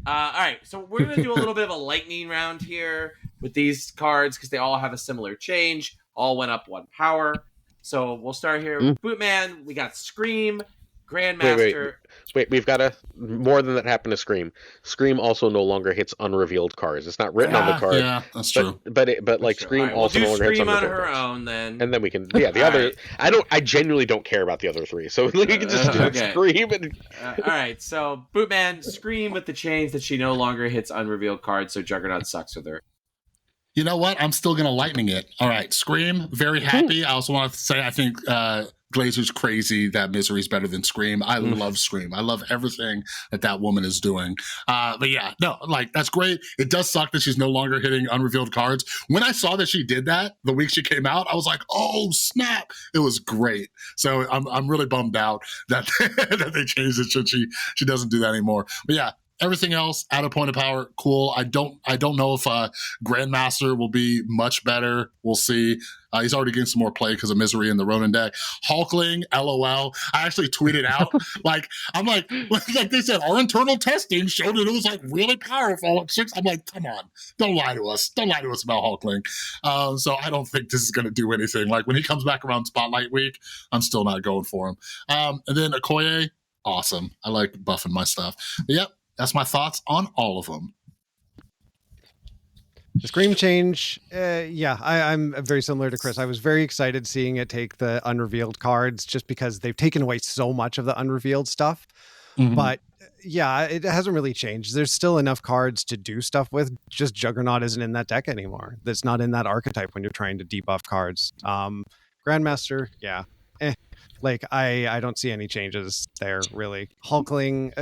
All right, so we're gonna do a little bit of a lightning round here with these cards because they all have a similar change. All went up 1 power. So we'll start here. Bootman, we got Scream, Grandmaster. Wait, we've got more than that happened to Scream. Scream also no longer hits unrevealed cards. It's not written on the card. Yeah, that's true. But like Scream also no longer hits Scream unrevealed on her cards. own then. And then we can the other. Right. I genuinely don't care about the other 3. So we can just do Scream and. All right, so Bootman, Scream with the change that she no longer hits unrevealed cards. So Juggernaut sucks with her. You know what? I'm still going to lightning it. All right, Scream, very happy. I also want to say I think Glazer's crazy that Misery's better than Scream. I love Scream. I love everything that woman is doing. But yeah, no, like, that's great. It does suck that she's no longer hitting unrevealed cards. When I saw that she did that the week she came out, I was like, oh, snap. It was great. So I'm really bummed out that, that they changed it. She doesn't do that anymore. But yeah, everything else out of point of power, cool. I don't know if Grandmaster will be much better. We'll see. He's already getting some more play because of Misery in the Ronin deck. Hulkling, LOL. I actually tweeted out, I'm like they said, our internal testing showed that it was like really powerful at 6. I'm like, come on, don't lie to us. Don't lie to us about Hulkling. So I don't think this is going to do anything. Like, when he comes back around Spotlight Week, I'm still not going for him. And then Okoye, awesome. I like buffing my stuff. But yep. That's my thoughts on all of them. The Scream change, I'm very similar to Chris. I was very excited seeing it take the unrevealed cards just because they've taken away so much of the unrevealed stuff. Mm-hmm. But yeah, it hasn't really changed. There's still enough cards to do stuff with. Just Juggernaut isn't in that deck anymore. That's not in that archetype when you're trying to debuff cards. Grandmaster, yeah. Like, I don't see any changes there, really. Hulkling...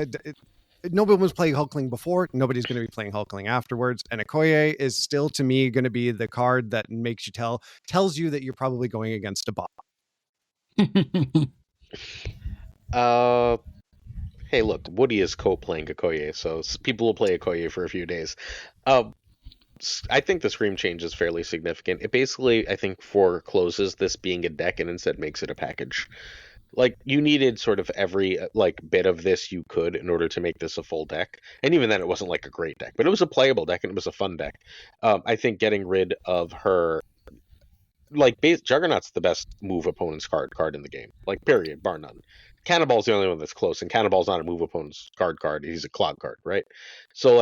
nobody was playing Hulkling before. Nobody's going to be playing Hulkling afterwards. And Okoye is still, to me, going to be the card that makes you tells you that you're probably going against a bot. Hey, look, Woody is co-playing Okoye, so people will play Okoye for a few days. I think the Scream change is fairly significant. It basically, I think, forecloses this being a deck and instead makes it a package. Like, you needed sort of every bit of this you could in order to make this a full deck. And even then, it wasn't like a great deck, but it was a playable deck and it was a fun deck. I think getting rid of her, Juggernaut's the best move opponent's card in the game. Like, period, bar none. Cannonball's the only one that's close, and Cannonball's not a move opponent's card. He's a clog card, right? So,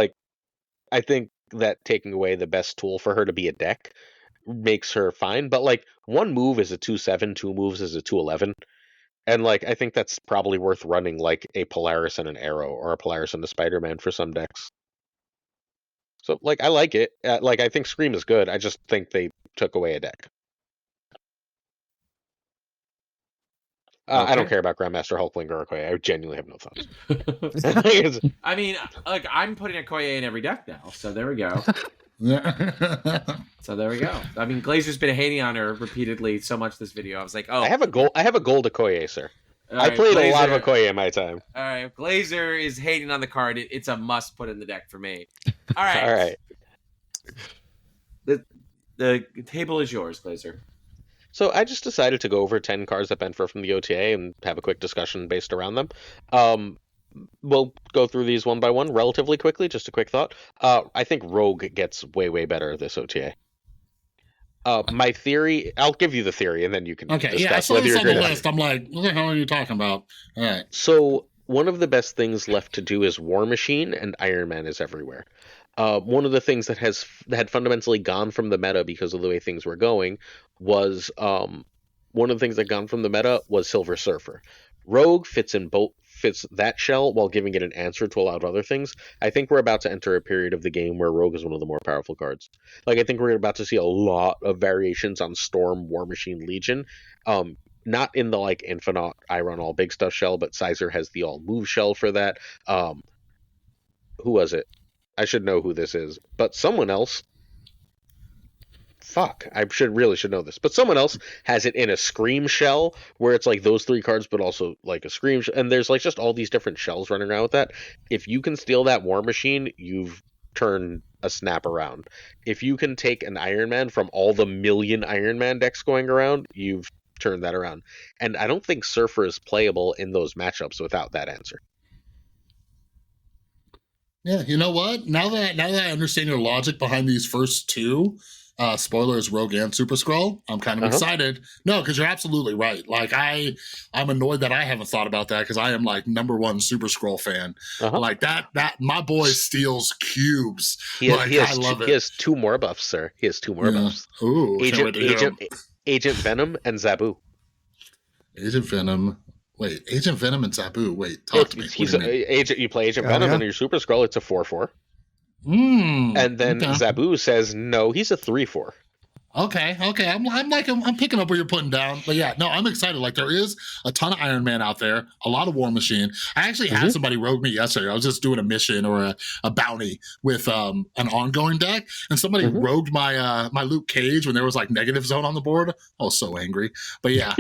I think that taking away the best tool for her to be a deck makes her fine. But, one move is a 2/7, 2 moves is a 2/11. And, I think that's probably worth running, a Polaris and an Arrow, or a Polaris and a Spider-Man for some decks. So, I like it. I think Scream is good. I just think they took away a deck. Okay. I don't care about Grandmaster, Hulkling, or Okoye. I genuinely have no thoughts. I mean, I'm putting Okoye in every deck now, so there we go. So there we go. I mean, Glazer's been hating on her repeatedly so much this video. I was like, oh, I have a gold Okoye, sir. I played a lot of Okoye in my time. All right, if Glazer is hating on the card, it's a must put in the deck for me. All right. The table is yours, Glazer. So I just decided to go over 10 cards that Benfer from the OTA and have a quick discussion based around them. We'll go through these one by one relatively quickly. Just a quick thought. I think Rogue gets way, way better this OTA. My theory, I'll give you the theory, and then you can discuss whether you're on the list. I'm like, what the hell are you talking about? All right. So one of the best things left to do is War Machine, and Iron Man is everywhere. One of the things that had fundamentally gone from the meta because of the way things were going was Silver Surfer. Rogue fits that shell while giving it an answer to a lot of other things. I think we're about to enter a period of the game where Rogue is one of the more powerful cards. I think we're about to see a lot of variations on Storm, War Machine, Legion. Not in the Infinite, I run all big stuff shell, but Sizer has the all move shell for that. Who was it? I should know who this is, but someone else. Fuck, I should know this. But someone else has it in a Scream shell, where it's those 3 cards, but also a Scream and there's just all these different shells running around with that. If you can steal that War Machine, you've turned a snap around. If you can take an Iron Man from all the million Iron Man decks going around, you've turned that around. And I don't think Surfer is playable in those matchups without that answer. Yeah, you know what? Now that I understand your logic behind these first 2, spoilers, Rogue and Super Skrull, I'm kind of excited. No, because you're absolutely right. I'm annoyed that I haven't thought about that because I am #1 Super Skrull fan. That my boy steals cubes. I love it. He has 2 more buffs, sir. He has 2 more buffs. Ooh, Agent Venom and Zabu. Agent Venom. Wait, Agent Venom and Zabu. Wait, talk to me. You play Agent Venom and your Super Skrull, it's a 4/4. And then Zabu says, no, he's a 3/4. Okay. I'm picking up what you're putting down. But yeah, no, I'm excited. Like, there is a ton of Iron Man out there, a lot of War Machine. I actually had somebody rogue me yesterday. I was just doing a mission or a bounty with an ongoing deck, and somebody rogued my my Luke Cage when there was like negative zone on the board. I was so angry. But yeah,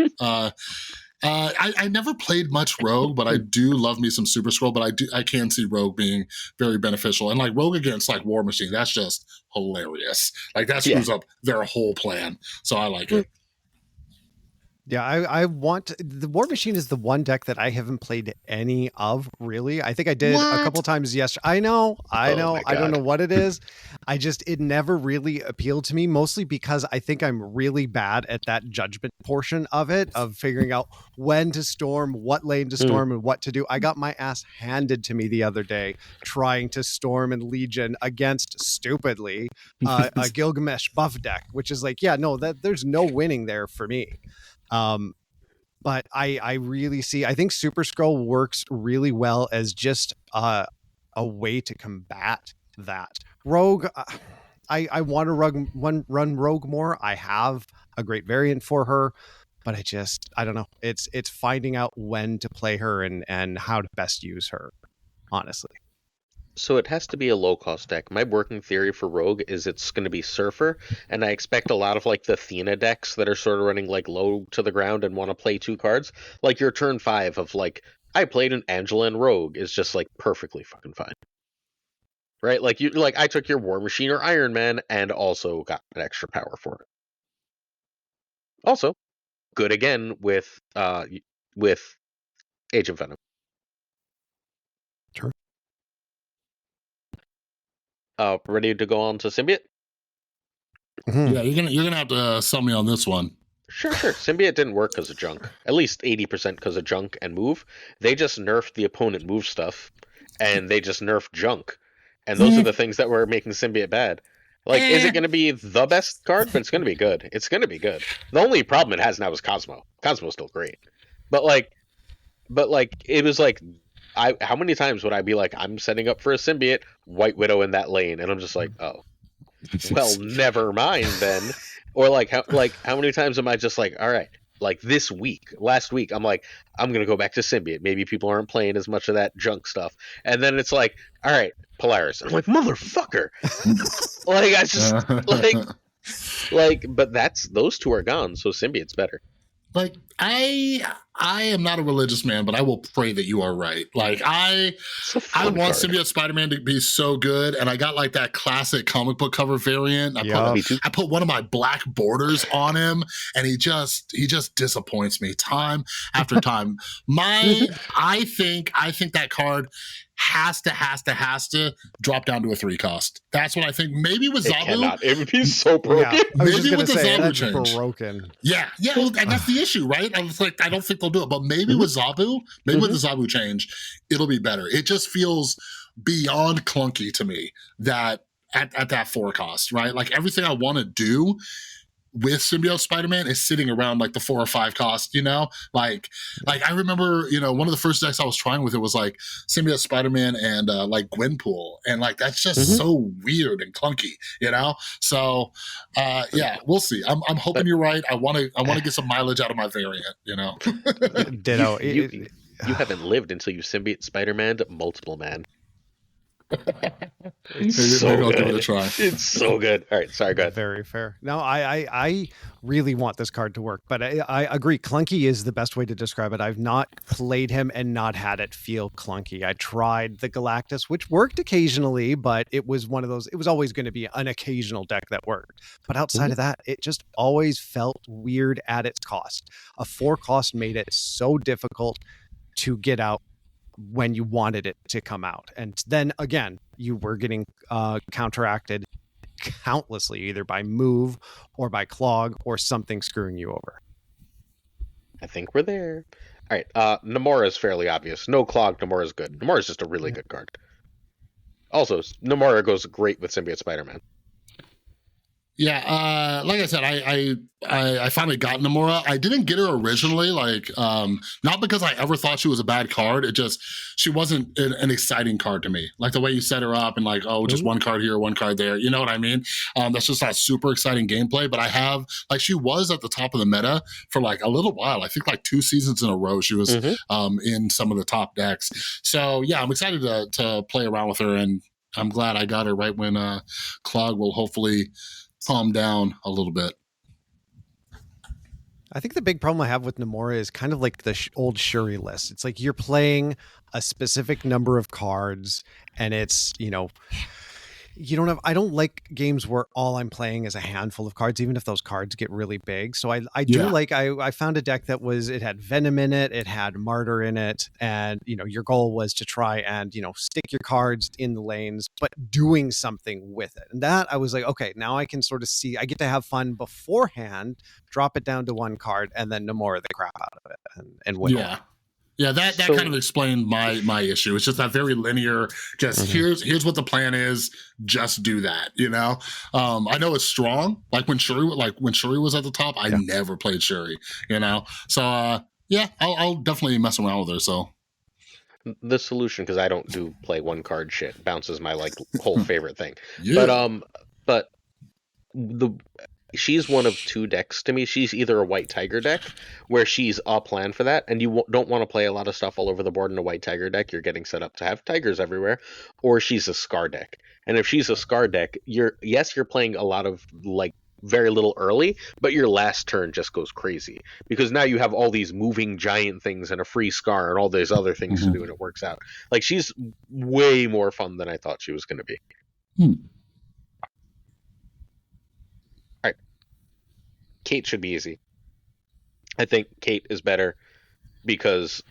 I never played much Rogue, but I do love me some Super Scroll. But I can see Rogue being very beneficial, and like Rogue against like War Machine, that's just hilarious. Like that screws up their whole plan. So I like it. Yeah, I want the War Machine is the one deck that I haven't played any of, really. I think I did a couple times yesterday. I know. I don't know what it is. It never really appealed to me, mostly because I think I'm really bad at that judgment portion of it, of figuring out when to storm, what lane to storm, and what to do. I got my ass handed to me the other day trying to storm and Legion against, stupidly, a Gilgamesh buff deck, which is like, there's no winning there for me. But I really see, I think Super Scroll works really well as just a way to combat that. Rogue, I want to run Rogue more. I have a great variant for her, but I don't know. It's finding out when to play her and how to best use her, honestly. So it has to be a low-cost deck. My working theory for Rogue is it's going to be Surfer, and I expect a lot of like the Thena decks that are sort of running like low to the ground and want to play 2 cards. Like your turn 5 of like, I played an Angela and Rogue is just like perfectly fucking fine. Right? Like I took your War Machine or Iron Man and also got an extra power for it. Also, good again with Agent Venom. Sure. Ready to go on to Symbiote? Yeah, you're gonna have to sell me on this one. Sure. Symbiote didn't work because of junk. At least 80% because of junk and move. They just nerfed the opponent move stuff, and they just nerfed junk. And those are the things that were making Symbiote bad. Like, is it going to be the best card? But it's going to be good. It's going to be good. The only problem it has now is Cosmo. Cosmo's still great. But it was like, how many times would I be like, I'm setting up for a Symbiote, White Widow in that lane, and I'm just like, oh, well, never mind then. Or how many times am I just like, all right, like last week, I'm like, I'm going to go back to Symbiote. Maybe people aren't playing as much of that junk stuff. And then it's like, all right, Polaris. I'm like, motherfucker. Like, I just, but those 2 are gone, so Symbiote's better. Like, I am not a religious man, but I will pray that you are right. Like, I want Symbiote Spider-Man to be so good, and I got like that classic comic book cover variant. I put one of my black borders on him, and he just disappoints me time after time. I think that card has to drop down to a 3 cost. That's what I think. Maybe with Zabu, it would be so broken. Yeah, I was maybe with the Zabu change. Broken. Yeah, well, and that's the issue, right? I was like, I don't think they'll do it, but maybe with Zabu, with the Zabu change, it'll be better. It just feels beyond clunky to me that at that 4 cost, right? Like, everything I want to do with Symbiote Spider-Man is sitting around like the 4 or 5 cost, Like I remember, one of the first decks I was trying with it was like Symbiote Spider-Man and like Gwenpool, and like that's just so weird and clunky, So yeah, we'll see. I'm hoping you're right. I want to get some mileage out of my variant, Ditto. You haven't lived until you Symbiote Spider-Man multiple man. It's so good. Give it a try. It's so good. All right, sorry, go ahead. Very fair. No, I really want this card to work, but I agree. Clunky is the best way to describe it. I've not played him and not had it feel clunky. I tried the Galactus, which worked occasionally, but it was one of those, it was always going to be an occasional deck that worked. But outside of that, it just always felt weird at its cost. A 4 cost made it so difficult to get out when you wanted it to come out. And then again, you were getting counteracted countlessly, either by move or by clog or something screwing you over. I think we're there. All right, Namora is fairly obvious. No clog, Namora is good. Namora is just a really good card. Also, Namora goes great with Symbiote Spider-Man. Yeah, like I said, I finally got Nomura. I didn't get her originally, like not because I ever thought she was a bad card. It just she wasn't an exciting card to me. Like the way you set her up and like, oh, just one card here, one card there. You know what I mean? That's just not super exciting gameplay. But I have like she was at the top of the meta for like a little while. I think like 2 seasons in a row she was in some of the top decks. So yeah, I'm excited to play around with her, and I'm glad I got her right when Clog will hopefully calm down a little bit. I think the big problem I have with Nomura is kind of like the old Shuri list. It's like you're playing a specific number of cards, and it's, you know, you don't have, I don't like games where all I'm playing is a handful of cards, even if those cards get really big. So I do like, I found a deck that was, it had Venom in it had Martyr in it. And, you know, your goal was to try and, you know, stick your cards in the lanes, but doing something with it. And that I was like, okay, now I can sort of see, I get to have fun beforehand, drop it down to one card, and then Nomura the crap out of it and win. Yeah, that kind of explained my issue. It's just that very linear, just here's what the plan is, just do that, you know? I know it's strong. Like when Shuri was at the top, I never played Shuri, you know? So yeah, I'll definitely mess around with her, so. The solution, because I don't do play one card shit, bounces my like whole favorite thing. But she's one of 2 decks to me. She's either a White Tiger deck, where she's a plan for that, and you don't want to play a lot of stuff all over the board in a White Tiger deck. You're getting set up to have tigers everywhere, or she's a Scar deck. And if she's a Scar deck, you're playing a lot of like very little early, but your last turn just goes crazy because now you have all these moving giant things and a free Scar and all these other things to do, and it works out. Like she's way more fun than I thought she was going to be. Kate should be easy. I think Kate is better because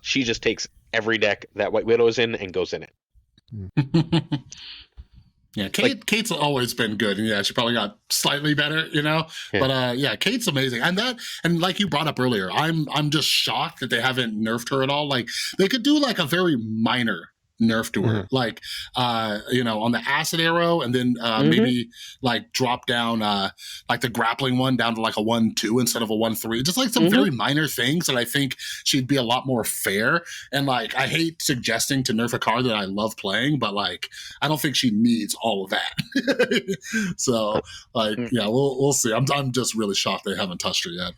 she just takes every deck that White Widow's in and goes in it. Yeah, Kate's always been good, and yeah, she probably got slightly better, you know. Yeah. But yeah, Kate's amazing, and like you brought up earlier, I'm just shocked that they haven't nerfed her at all. Like they could do like a very minor nerf to her, like you know, on the acid arrow, and then maybe like drop down like the grappling one down to like a 1-2 instead of a 1-3, just like some very minor things that I think she'd be a lot more fair. And like I hate suggesting to nerf a card that I love playing, but like I don't think she needs all of that. So like yeah, we'll see. I'm just really shocked they haven't touched her yet.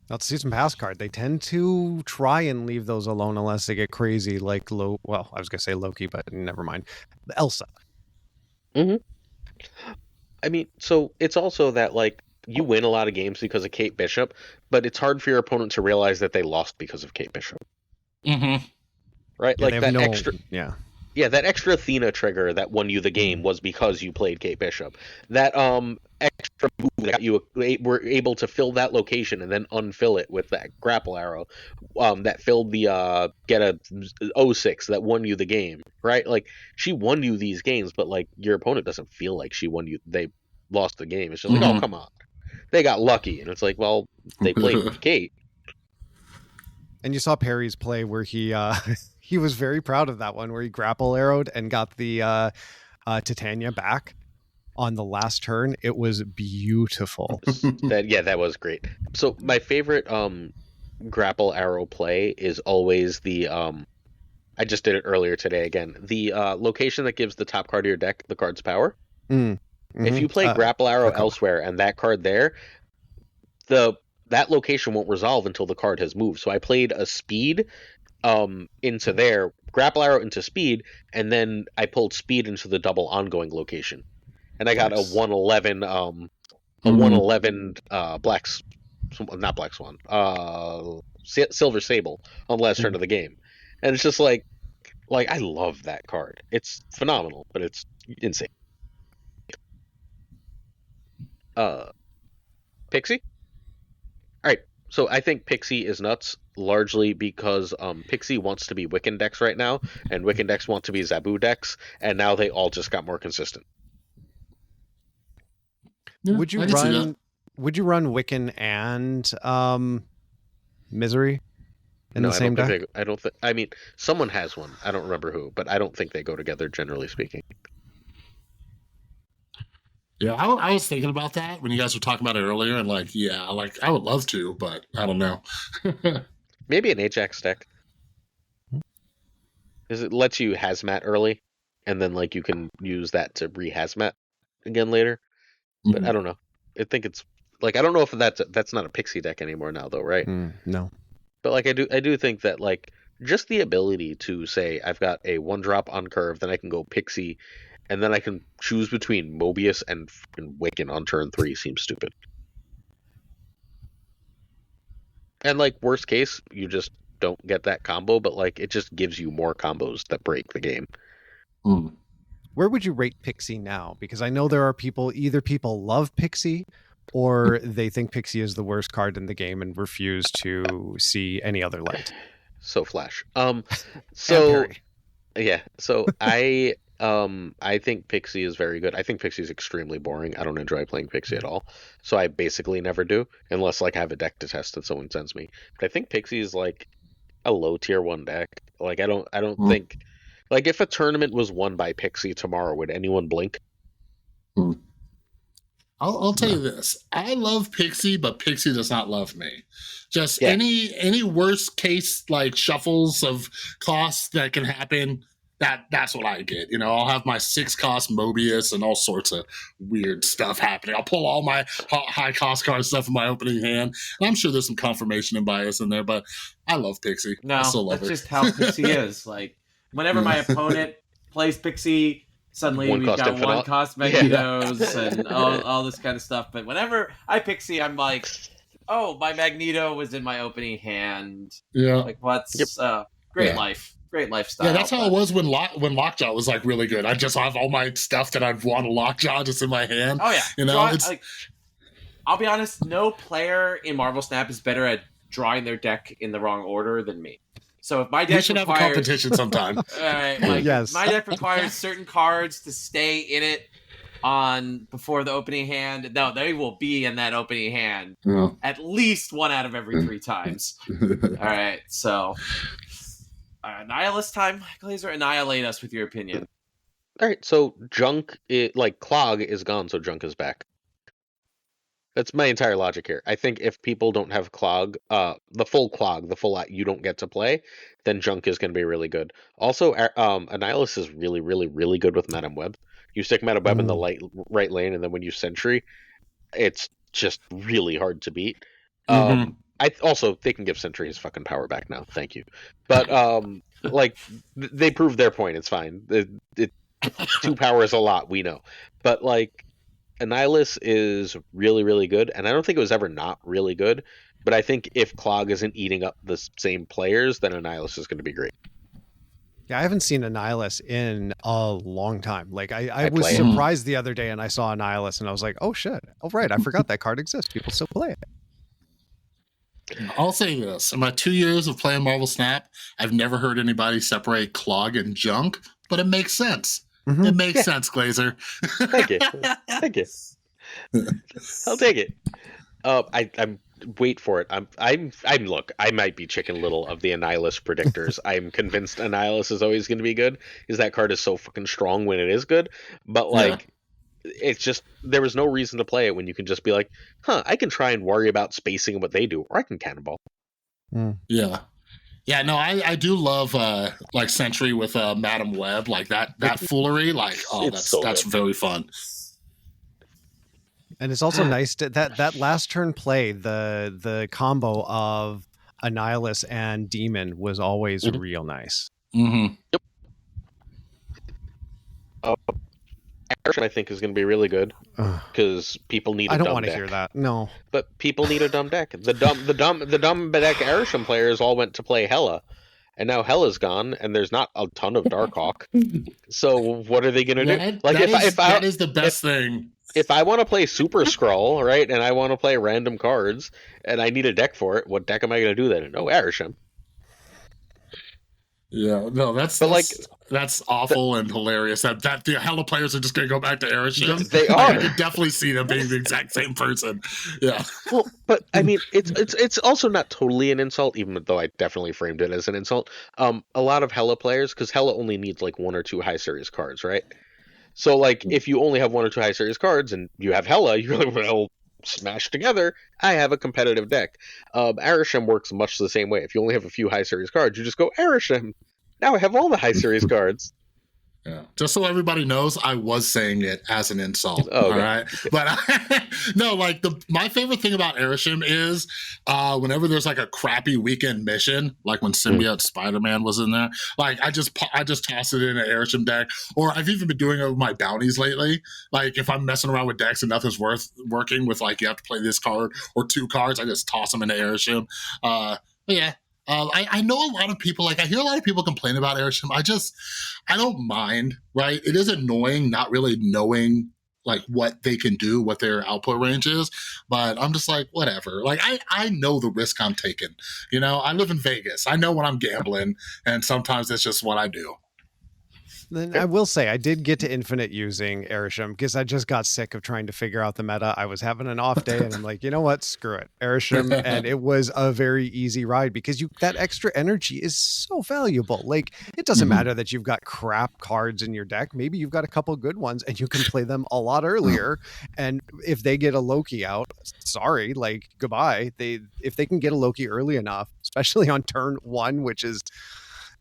That's a season pass card. They tend to try and leave those alone unless they get crazy, like I was gonna say Loki, but never mind. Elsa. I mean, so it's also that like you win a lot of games because of Kate Bishop, but it's hard for your opponent to realize that they lost because of Kate Bishop. Right? Yeah, like that extra. Yeah, that extra thena trigger that won you the game was because you played Kate Bishop. That extra move that you were able to fill that location and then unfill it with that grapple arrow that filled the get a 06 that won you the game, right? Like she won you these games, but like your opponent doesn't feel like she won you. They lost the game. It's just like, oh, come on. They got lucky. And it's like, well, they played with Kate. And you saw Perry's play where he he was very proud of that one where he grapple arrowed and got the Titania back on the last turn. It was beautiful. That was great. So my favorite grapple arrow play is always the I just did it earlier today again. The location that gives the top card of your deck the card's power. If you play grapple arrow elsewhere and that card there, that location won't resolve until the card has moved. So I played a speed into there, grapple arrow into speed, and then I pulled speed into the double ongoing location, and I got a 111 not Black Swan, Silver Sable on the last turn of the game, and it's just like I love that card. It's phenomenal, but it's insane. Pixie. All right, so I think Pixie is nuts, largely because Pixie wants to be Wiccan decks right now, and Wiccan decks want to be Zabu decks, and now they all just got more consistent. Yeah, would you run Wiccan and Misery in the same deck? I don't think. I mean, someone has one. I don't remember who, but I don't think they go together, generally speaking. Yeah, I was thinking about that when you guys were talking about it earlier, and like, yeah, like I would love to, but I don't know. Maybe an Ajax deck. Because it lets you hazmat early, and then like you can use that to re-hazmat again later. But I don't know. I think it's like I don't know if that's not a pixie deck anymore now though, right? No. But like I do think that like just the ability to say I've got a 1-drop on curve, then I can go pixie, and then I can choose between Mobius and Wiccan on turn 3 seems stupid. And like worst case, you just don't get that combo, but like it just gives you more combos that break the game. Where would you rate Pixie now? Because I know there are either people love Pixie or they think Pixie is the worst card in the game and refuse to see any other light. So Flash. So yeah, so I think Pixie is very good. I think Pixie is extremely boring. I don't enjoy playing Pixie at all. So I basically never do unless like I have a deck to test that someone sends me. But I think Pixie is like a low tier 1 deck. Like I don't think like if a tournament was won by Pixie tomorrow, would anyone blink? I'll tell you this. I love Pixie, but Pixie does not love me. Just any worst case like shuffles of costs that can happen, that's what I get. You know, I'll have my 6-cost Mobius and all sorts of weird stuff happening. I'll pull all my high cost card stuff in my opening hand. And I'm sure there's some confirmation and bias in there, but I love Pixie. No, I still love that's her. just how Pixie is. Like whenever my opponent plays Pixie, suddenly we've got infinite. 1-cost Magnetos and all this kind of stuff. But whenever I Pixie, I'm like, oh, my Magneto was in my opening hand. Yeah. Like what's great life. Great lifestyle. Yeah, that's how it was when Lockjaw was like really good. I just have all my stuff that I've won a Lockjaw just in my hand. Oh yeah. You know, I'll be honest, no player in Marvel Snap is better at drawing their deck in the wrong order than me. So if my deck should have a competition sometime. Yes. My deck requires certain cards to stay in it before the opening hand. No, they will be in that opening hand at least 1 out of every 3 times. All right, so Nihilist time, Glazer, annihilate us with your opinion. All right, so Junk, like Clog is gone, so Junk is back. That's my entire logic here. I think if people don't have Clog, the full Clog, you don't get to play, then Junk is going to be really good. Also, Annihilus is really, really, really good with Madam Web. You stick Madam Web in the right lane, and then when you Sentry, it's just really hard to beat. They can give Sentry his fucking power back now. Thank you. But like they proved their point. It's fine. 2 power is a lot. We know. But like Annihilus is really, really good, and I don't think it was ever not really good. But I think if Clog isn't eating up the same players, then Annihilus is going to be great. Yeah, I haven't seen Annihilus in a long time. Like I was surprised the other day and I saw Annihilus and I was like, oh shit. Oh right, I forgot that card exists. People still play it. I'll say this. In my 2 years of playing Marvel Snap, I've never heard anybody separate Clog and Junk, but it makes sense. It makes sense, Glazer. Thank you. Thank you. I'll take it. I'm wait for it. I'm look, I might be Chicken Little of the Annihilus predictors. I'm convinced Annihilus is always going to be good because that card is so fucking strong when it is good. But like it's just there was no reason to play it when you can just be like, I can try and worry about spacing what they do, or I can cannonball. Yeah, no, I do love like Sentry with Madam Web, like that foolery, like that's very fun. And it's also nice that last turn play, the combo of Annihilus and Demon was always real nice. Yep. Arishem, I think, is going to be really good because people need a dumb deck. I don't want to hear that. No. But people need a dumb deck. The dumb deck Arishem players all went to play Hela, and now Hela's gone, and there's not a ton of Darkhawk. So what are they going to do? Like that is the best thing. If I want to play Super Skrull, right, and I want to play random cards, and I need a deck for it, what deck am I going to do then? No, Arishem. Yeah, no, that's awful and hilarious. That the Hella players are just going to go back to Arishem. They are. I could definitely see them being the exact same person. Yeah. Well, but I mean, it's also not totally an insult, even though I definitely framed it as an insult. A lot of Hella players, because Hella only needs like 1 or 2 high series cards, right? So, like, if you only have 1 or 2 high series cards and you have Hela, you're like, well, smash together, I have a competitive deck. Arishem works much the same way. If you only have a few high series cards, you just go Arishem. Now I have all the high series cards. Yeah. Just so everybody knows, I was saying it as an insult. Oh, okay. All right. But no, like my favorite thing about Arishem is whenever there's like a crappy weekend mission, like when Symbiote Spider-Man was in there, like I just toss it in an Arishem deck. Or I've even been doing it with my bounties lately. Like if I'm messing around with decks and nothing's working with like you have to play this card or 2 cards, I just toss them into Arishem. Yeah. I know a lot of people, like I hear a lot of people complain about Arishem. I don't mind, right? It is annoying not really knowing like what they can do, what their output range is, but I'm just like, whatever. Like I know the risk I'm taking. You know, I live in Vegas. I know when I'm gambling, and sometimes that's just what I do. Then I will say I did get to infinite using Arishem because I just got sick of trying to figure out the meta. I was having an off day and I'm like, you know what? Screw it. Arishem. And it was a very easy ride because that extra energy is so valuable. Like it doesn't matter that you've got crap cards in your deck. Maybe you've got a couple good ones and you can play them a lot earlier. And if they get a Loki out, sorry, like goodbye. If they can get a Loki early enough, especially on turn 1, which is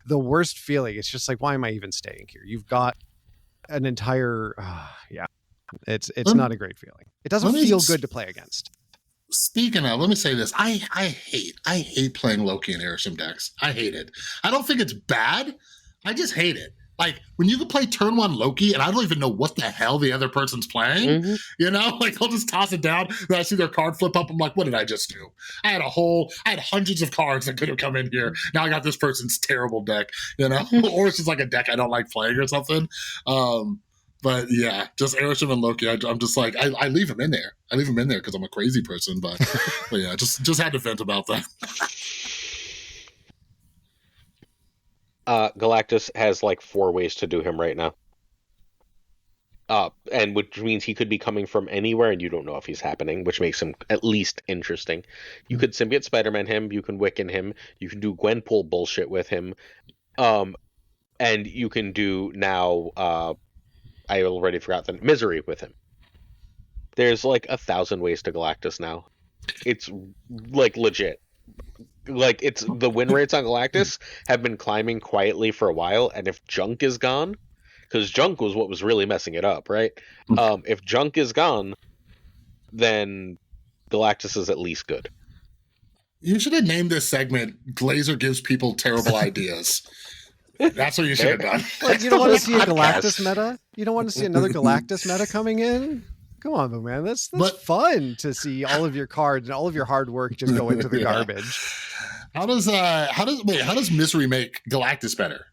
the worst feeling. It's just like, why am I even staying here? You've got an entire, it's not a great feeling. It doesn't feel good to play against. Speaking of, let me say this. I hate playing Loki and Arishem decks. I hate it. I don't think it's bad. I just hate it. Like when you can play turn 1 Loki and I don't even know what the hell the other person's playing, you know, like I'll just toss it down and I see their card flip up. I'm like, what did I just do? I had hundreds of cards that could have come in here. Now I got this person's terrible deck, you know, or it's just like a deck I don't like playing or something. But yeah, just Arishem and Loki. I'm just like, I leave him in there. I leave him in there because I'm a crazy person, but yeah, just had to vent about that. Galactus has like 4 ways to do him right now. And which means he could be coming from anywhere and you don't know if he's happening, which makes him at least interesting. You could symbiote Spider-Man him, you can Wiccan him, you can do gwenpool bullshit with him, and you can do now, I already forgot the misery with him. There's like 1,000 ways to Galactus now. It's like legit. Like it's the win rates on Galactus have been climbing quietly for a while, and if Junk is gone, because Junk was what was really messing it up, right? If Junk is gone, then Galactus is at least good. You should have named this segment "Glazer Gives People Terrible Ideas." That's what you should have done. Like, you don't want to see a Galactus meta? You don't want to see another Galactus meta coming in? Come on, man. That's fun to see all of your cards and all of your hard work just go into the garbage. How does Misery make Galactus better?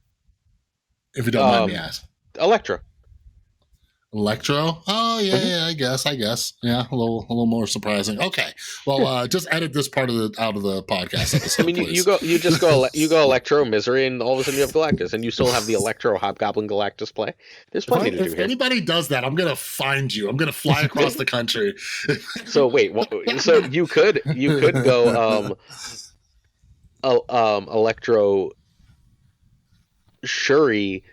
If you don't mind me asking. Electro? Oh yeah, I guess. Yeah, a little more surprising. Okay, well, just edit this part out of the podcast episode. I mean, you go Electro, Misery, and all of a sudden you have Galactus, and you still have the Electro Hobgoblin Galactus play. There's plenty to do here. If anybody does that, I'm gonna find you. I'm gonna fly across the country. So wait, so you could go Electro Shuri.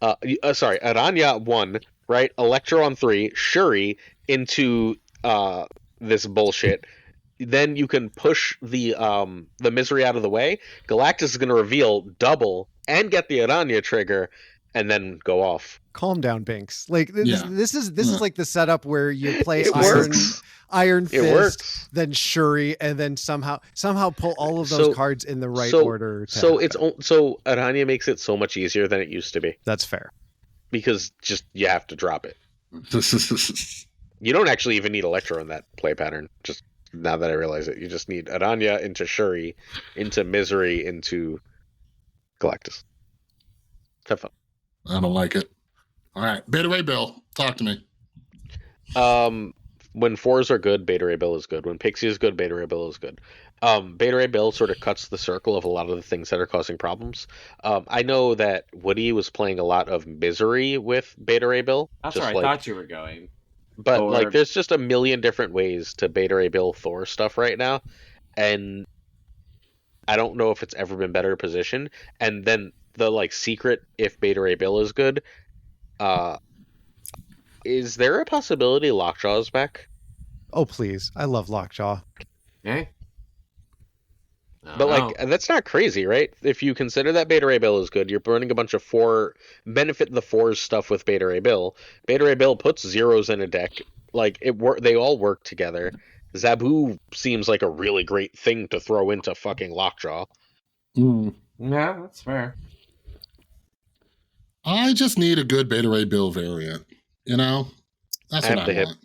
Aranya 1. Right, Electro on 3, Shuri into this bullshit. Then you can push the misery out of the way. Galactus is going to reveal double and get the Aranya trigger, and then go off. Calm down, Binks. Like this is like the setup where you play Iron Fist, then Shuri, and then somehow pull all of those cards in the right order. So Aranya makes it so much easier than it used to be. That's fair. Because just you have to drop it. You don't actually even need Electro in that play pattern. Just now that I realize it, you just need Aranya into Shuri, into Misery, into Galactus. Have fun. I don't like it. All right, Beta Ray Bill, talk to me. When 4s are good, Beta Ray Bill is good. When Pixie is good, Beta Ray Bill is good. Beta Ray Bill sort of cuts the circle of a lot of the things that are causing problems. I know that Woody was playing a lot of Misery with Beta Ray Bill. That's where I thought you were going. But like, there's just a million different ways to Beta Ray Bill Thor stuff right now, and I don't know if it's ever been better positioned. And then the like secret, if Beta Ray Bill is good, Is there a possibility Lockjaw is back? Oh, please. I love Lockjaw. Okay. But like that's not crazy, right? If you consider that Beta Ray Bill is good, you're burning a bunch of benefit the fours stuff with Beta Ray Bill. Beta Ray Bill puts zeros in a deck. Like they all work together. Zabu seems like a really great thing to throw into fucking Lockjaw. Mm. Yeah, that's fair. I just need a good Beta Ray Bill variant. You know, that's what I want.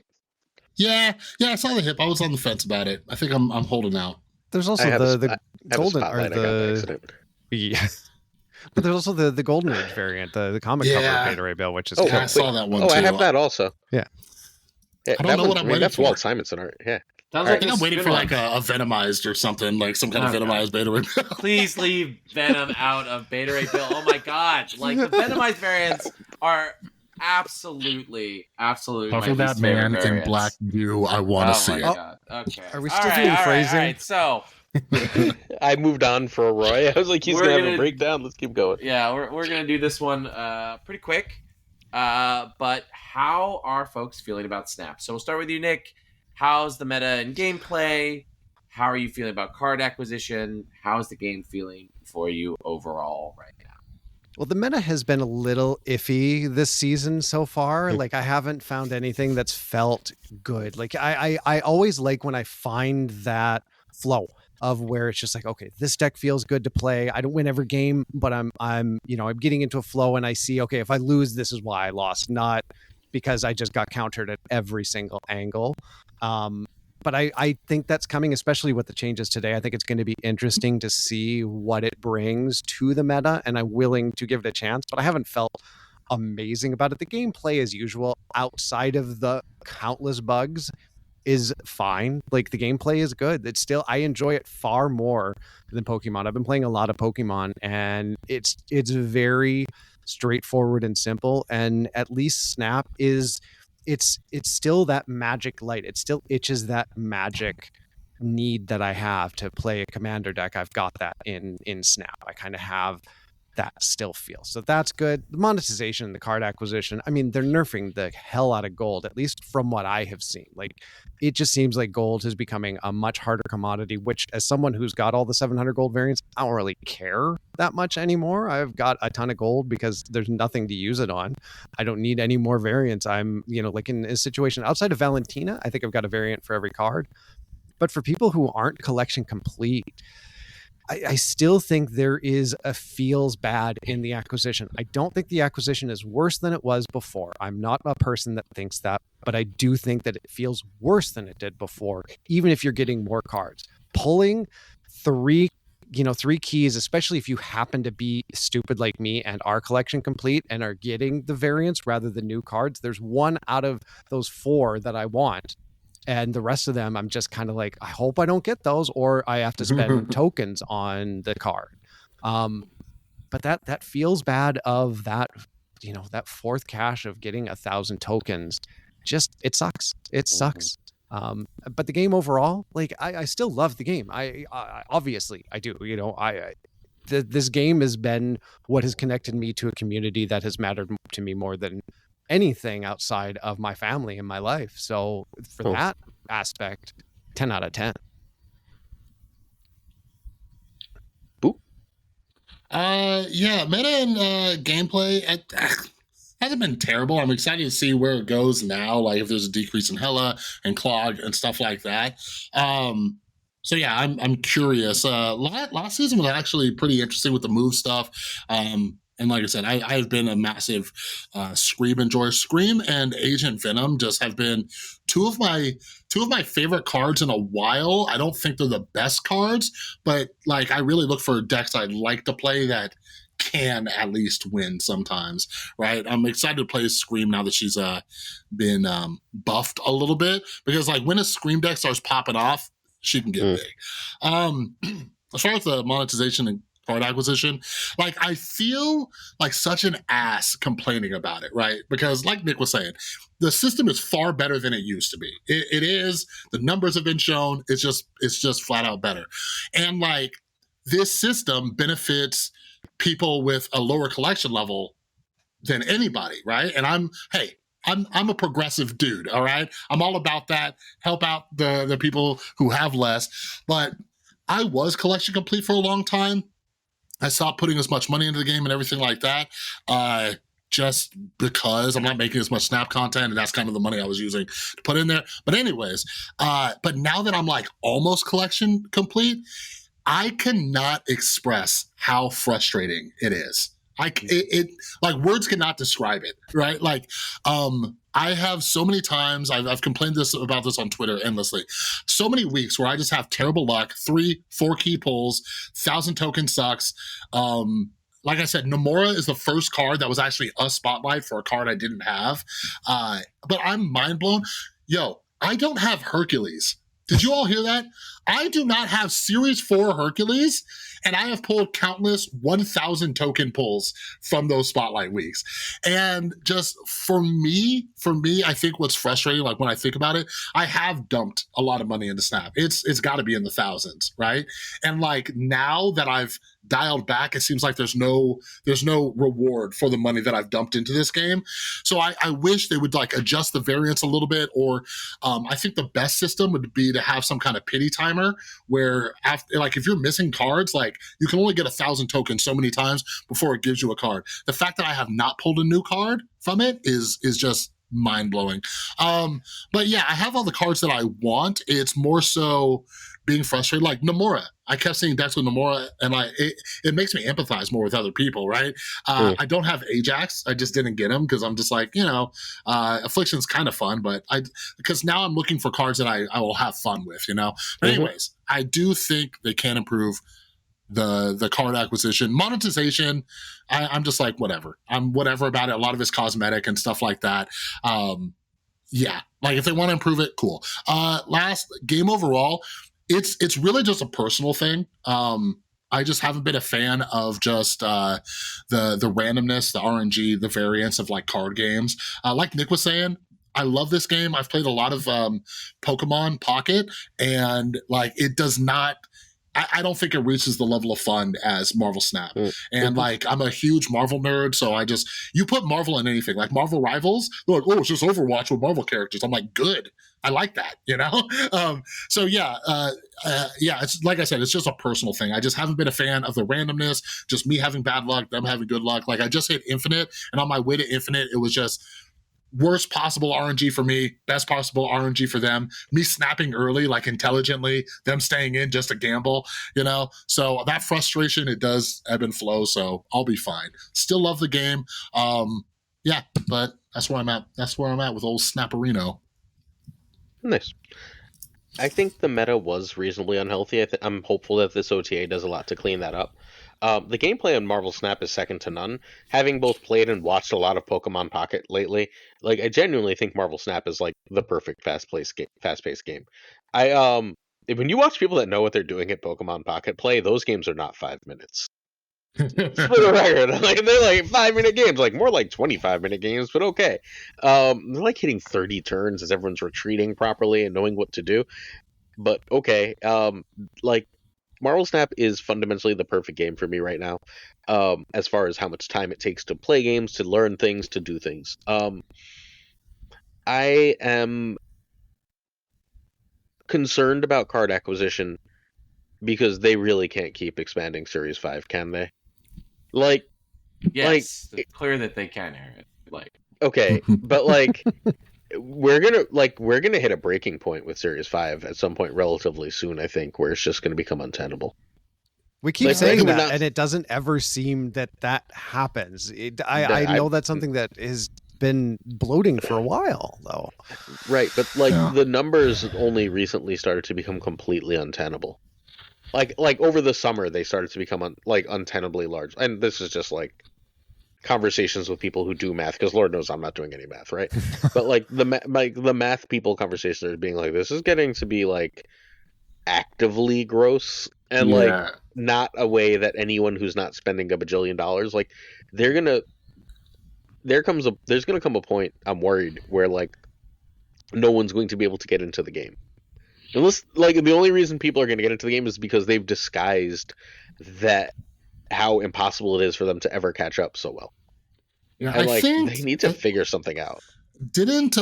Yeah, I saw the hip. I was on the fence about it. I think I'm holding out. There's also the golden or the yeah. But there's also the Golden Age variant, the comic cover Beta Ray Bill, which is I saw that one too. I have that also. Yeah. I don't know what I'm waiting that's for. Walt Simonson art. Yeah. I think I'm waiting for like a Venomized or something, like some kind of Venomized Beta Ray Bill. Please leave Venom out of Beta Ray Bill. Oh my god. Like the Venomized variants are absolutely Cover that man in black goo. I want to see it. God. Okay. Are we still doing phrasing? All right. So I moved on for Roy. I was like, he's gonna have a breakdown. Let's keep going. Yeah, we're gonna do this one pretty quick. But how are folks feeling about Snap? So we'll start with you, Nick. How's the meta and gameplay? How are you feeling about card acquisition? How's the game feeling for you overall right now? Well, the meta has been a little iffy this season so far. Like, I haven't found anything that's felt good. Like, I always like when I find that flow of where it's just like, okay, this deck feels good to play. I don't win every game, but I'm getting into a flow and I see, okay, if I lose, this is why I lost, not because I just got countered at every single angle. But I think that's coming, especially with the changes today. I think it's going to be interesting to see what it brings to the meta, and I'm willing to give it a chance, but I haven't felt amazing about it. The gameplay, as usual, outside of the countless bugs, is fine. Like, the gameplay is good. It's still, I enjoy it far more than Pokemon. I've been playing a lot of Pokemon, and it's very straightforward and simple, and at least Snap is... It's still that magic light. It still itches that magic need that I have to play a commander deck. I've got that in Snap. I kind of have that still feel. So that's good. The monetization and the card acquisition, I mean, they're nerfing the hell out of gold, at least from what I have seen. Like, it just seems like gold is becoming a much harder commodity, which, as someone who's got all the 700 gold variants, I don't really care that much anymore. I've got a ton of gold because there's nothing to use it on. I don't need any more variants. I'm, like in a situation outside of Valentina, I think I've got a variant for every card. But for people who aren't collection complete, I still think there is a feels bad in the acquisition. I don't think the acquisition is worse than it was before. I'm not a person that thinks that, but I do think that it feels worse than it did before, even if you're getting more cards. Pulling three keys, especially if you happen to be stupid like me and are collection complete and are getting the variants rather than new cards. There's one out of those four that I want. And the rest of them, I'm just kind of like, I hope I don't get those, or I have to spend tokens on the card. But that feels bad of that, that fourth cache of getting 1,000 tokens. Just, it sucks. It sucks. But the game overall, like, I still love the game. I obviously I do. This game has been what has connected me to a community that has mattered to me more than anything outside of my family and my life. So for that aspect, 10 out of 10. Boop. Meta and gameplay hasn't been terrible. I'm excited to see where it goes now, like if there's a decrease in Hella and Clog and stuff like that. So yeah, I'm curious. Last season was actually pretty interesting with the move stuff. And like I said, I've been a massive Scream enjoyer. Scream and Agent Venom just have been two of my favorite cards in a while. I don't think they're the best cards, but like I really look for decks I'd like to play that can at least win sometimes, right? I'm excited to play Scream now that she's been buffed a little bit, because like when a Scream deck starts popping off, she can get big. As far as the monetization and card acquisition, like I feel like such an ass complaining about it, right? Because like Nick was saying, the system is far better than it used to be. It is. The numbers have been shown. It's just flat out better. And like this system benefits people with a lower collection level than anybody, right? And I'm a progressive dude, all right? I'm all about that. Help out the people who have less. But I was collection complete for a long time. I stopped putting as much money into the game and everything like that. Just because I'm not making as much Snap content, and that's kind of the money I was using to put in there. But anyways, but now that I'm like almost collection complete, I cannot express how frustrating it is. It like words cannot describe it, right? Like, I have so many times, I've complained about this on Twitter endlessly, so many weeks where I just have terrible luck, 3-4 key pulls, 1,000 token sucks. Like I said, Nomura is the first card that was actually a spotlight for a card I didn't have. But I'm mind blown. Yo, I don't have Hercules. Did you all hear that? I do not have Series 4 Hercules, and I have pulled countless 1,000 token pulls from those spotlight weeks. And just for me, I think what's frustrating, like when I think about it, I have dumped a lot of money into Snap. It's got to be in the thousands, right? And like now that I've dialed back, it seems like there's no reward for the money that I've dumped into this game. So I wish they would like adjust the variance a little bit, or I think the best system would be to have some kind of pity timer where after, like if you're missing cards, like you can only get 1,000 tokens so many times before it gives you a card. The fact that I have not pulled a new card from it is just mind-blowing. But yeah, I have all the cards that I want. It's more so being frustrated, like Nomura. I kept seeing decks with Nomura, and it makes me empathize more with other people, right? I don't have Ajax. I just didn't get him because I'm just like, Affliction's kind of fun, but because now I'm looking for cards that I will have fun with, But anyways, I do think they can improve the card acquisition. Monetization, I'm just like, whatever. I'm whatever about it. A lot of it's cosmetic and stuff like that. Yeah, like if they want to improve it, cool. Last game overall, it's really just a personal thing. I just haven't been a fan of just the randomness, the RNG, the variance of like card games. Like Nick was saying, I love this game. I've played a lot of Pokemon Pocket, and like it does not. I don't think it reaches the level of fun as Marvel Snap. And like, I'm a huge Marvel nerd, so you put Marvel in anything, like Marvel Rivals, they're like, oh, it's just Overwatch with Marvel characters. I'm like, good. I like that, So yeah, it's like I said, it's just a personal thing. I just haven't been a fan of the randomness, just me having bad luck, them having good luck. Like I just hit Infinite, and on my way to Infinite, it was just worst possible RNG for me, best possible RNG for them, me snapping early, like intelligently, them staying in just to gamble, So that frustration, it does ebb and flow, so I'll be fine. Still love the game. Yeah, but that's where I'm at. That's where I'm at with old Snapperino. Nice. I think the meta was reasonably unhealthy. I'm hopeful that this OTA does a lot to clean that up. The gameplay on Marvel Snap is second to none. Having both played and watched a lot of Pokemon Pocket lately, like I genuinely think Marvel Snap is like the perfect fast-paced game. When you watch people that know what they're doing at Pokemon Pocket play, those games are not 5 minutes. For the record, like they're like 5-minute games, like more like 25-minute games, but okay. They're like hitting 30 turns as everyone's retreating properly and knowing what to do. But okay, like Marvel Snap is fundamentally the perfect game for me right now, as far as how much time it takes to play games, to learn things, to do things. I am concerned about card acquisition because they really can't keep expanding Series 5, can they? Like, yes, it's clear that they can, Aaron. Like, okay, but like, we're gonna hit a breaking point with Series 5 at some point relatively soon, I think, where it's just gonna become untenable. We keep saying that, and it doesn't ever seem that happens. I know that's something that has been bloating for a while, though. Right, but like the numbers only recently started to become completely untenable. Like over the summer, they started to become untenably large, and this is just like conversations with people who do math, because Lord knows I'm not doing any math, right? But like the math people conversations are being like, this is getting to be like actively gross, and like not a way that anyone who's not spending a bajillion dollars, like there's gonna come a point, I'm worried, where like no one's going to be able to get into the game. Unless, like, the only reason people are going to get into the game is because they've disguised that how impossible it is for them to ever catch up so well. Yeah, and, like, they need to figure something out. Didn't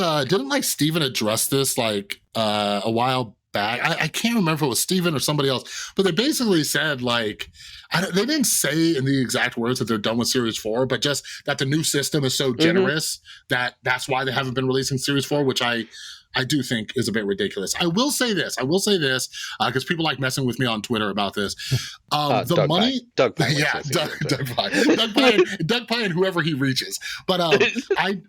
like Steven address this like a while back? I can't remember if it was Steven or somebody else, but they basically said like they didn't say in the exact words that they're done with Series 4, but just that the new system is so generous that that's why they haven't been releasing Series 4, which I do think is a bit ridiculous. I will say this, because people like messing with me on Twitter about this. The Doug money, Doug Pye yeah, Doug Pye and whoever he reaches. But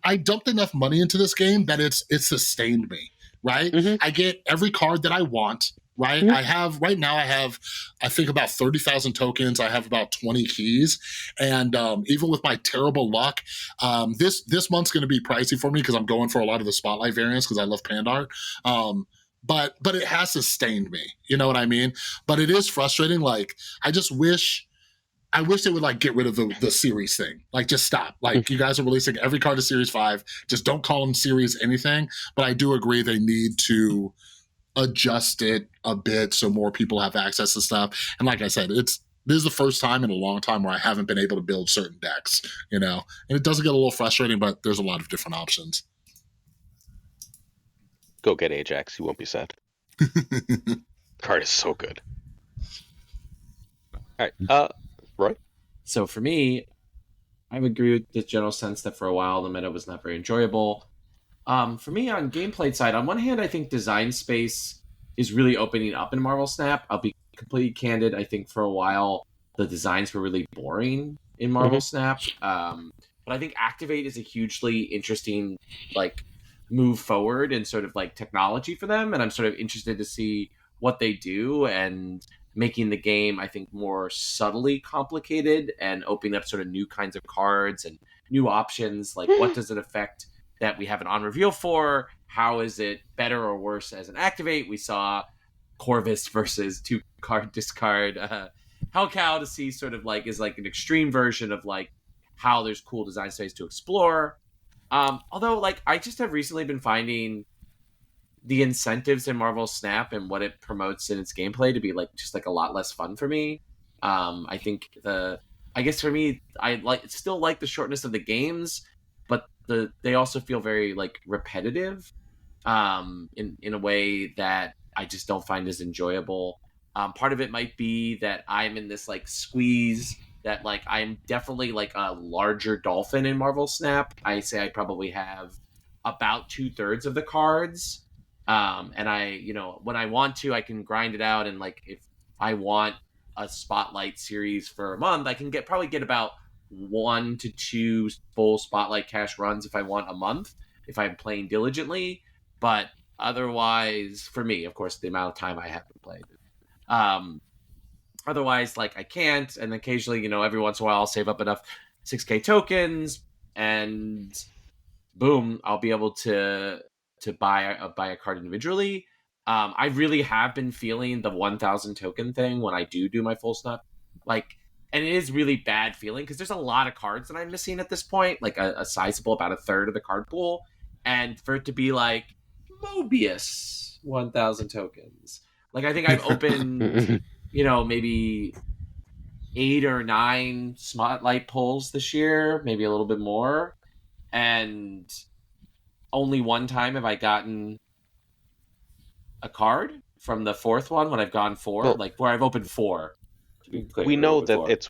I dumped enough money into this game that it sustained me. Right, I get every card that I want. Right, I have I think about 30,000 tokens. I have about 20 keys, and even with my terrible luck, this month's going to be pricey for me because I'm going for a lot of the spotlight variants because I love Pandart. But it has sustained me. You know what I mean? But it is frustrating. Like I wish they would like get rid of the series thing. Like just stop. Like you guys are releasing every card to Series 5. Just don't call them series anything. But I do agree they need to adjust it a bit so more people have access to stuff. And like I said, this is the first time in a long time where I haven't been able to build certain decks, you know? And it does get a little frustrating, but there's a lot of different options. Go get Ajax. You won't be sad. Card is so good. All right. Roy? So for me, I would agree with the general sense that for a while the meta was not very enjoyable. For me, on gameplay side, on one hand, I think design space is really opening up in Marvel Snap. I'll be completely candid. I think for a while the designs were really boring in Marvel Snap. But I think Activate is a hugely interesting like move forward in sort of like technology for them, and I'm sort of interested to see what they do and making the game, I think, more subtly complicated and opening up sort of new kinds of cards and new options. Like, what does it affect that we have an on reveal for? How is it better or worse as an Activate? We saw Corvus versus 2-card discard Hellcow to see sort of like is like an extreme version of like how there's cool design space to explore. Although like I just have recently been finding the incentives in Marvel Snap and what it promotes in its gameplay to be like just like a lot less fun for me. I think I guess for me, I still like the shortness of the games, but they also feel very like repetitive in a way that I just don't find as enjoyable. Part of it might be that I'm in this like squeeze that like I'm definitely like a larger dolphin in Marvel Snap. I say I probably have about 2/3 of the cards. And I, you know, when I want to, I can grind it out. And like, if I want a spotlight series for a month, I can probably get about 1 to 2 full spotlight cash runs if I want a month, if I'm playing diligently. But otherwise, for me, of course, the amount of time I haven't played. Otherwise, like I can't. And occasionally, you know, every once in a while, I'll save up enough 6K tokens, and boom, I'll be able to buy a card individually. I really have been feeling the 1,000 token thing when I do my full snap, like, and it is really bad feeling because there's a lot of cards that I'm missing at this point, like a sizable about 1/3 of the card pool, and for it to be like Mobius 1,000 tokens, like I think I've opened you know maybe 8 or 9 spotlight pulls this year, maybe a little bit more, and only one time have I gotten a card from the 4th one when I've gone 4, Well, like where I've opened 4. To be clear, we know that 4. it's.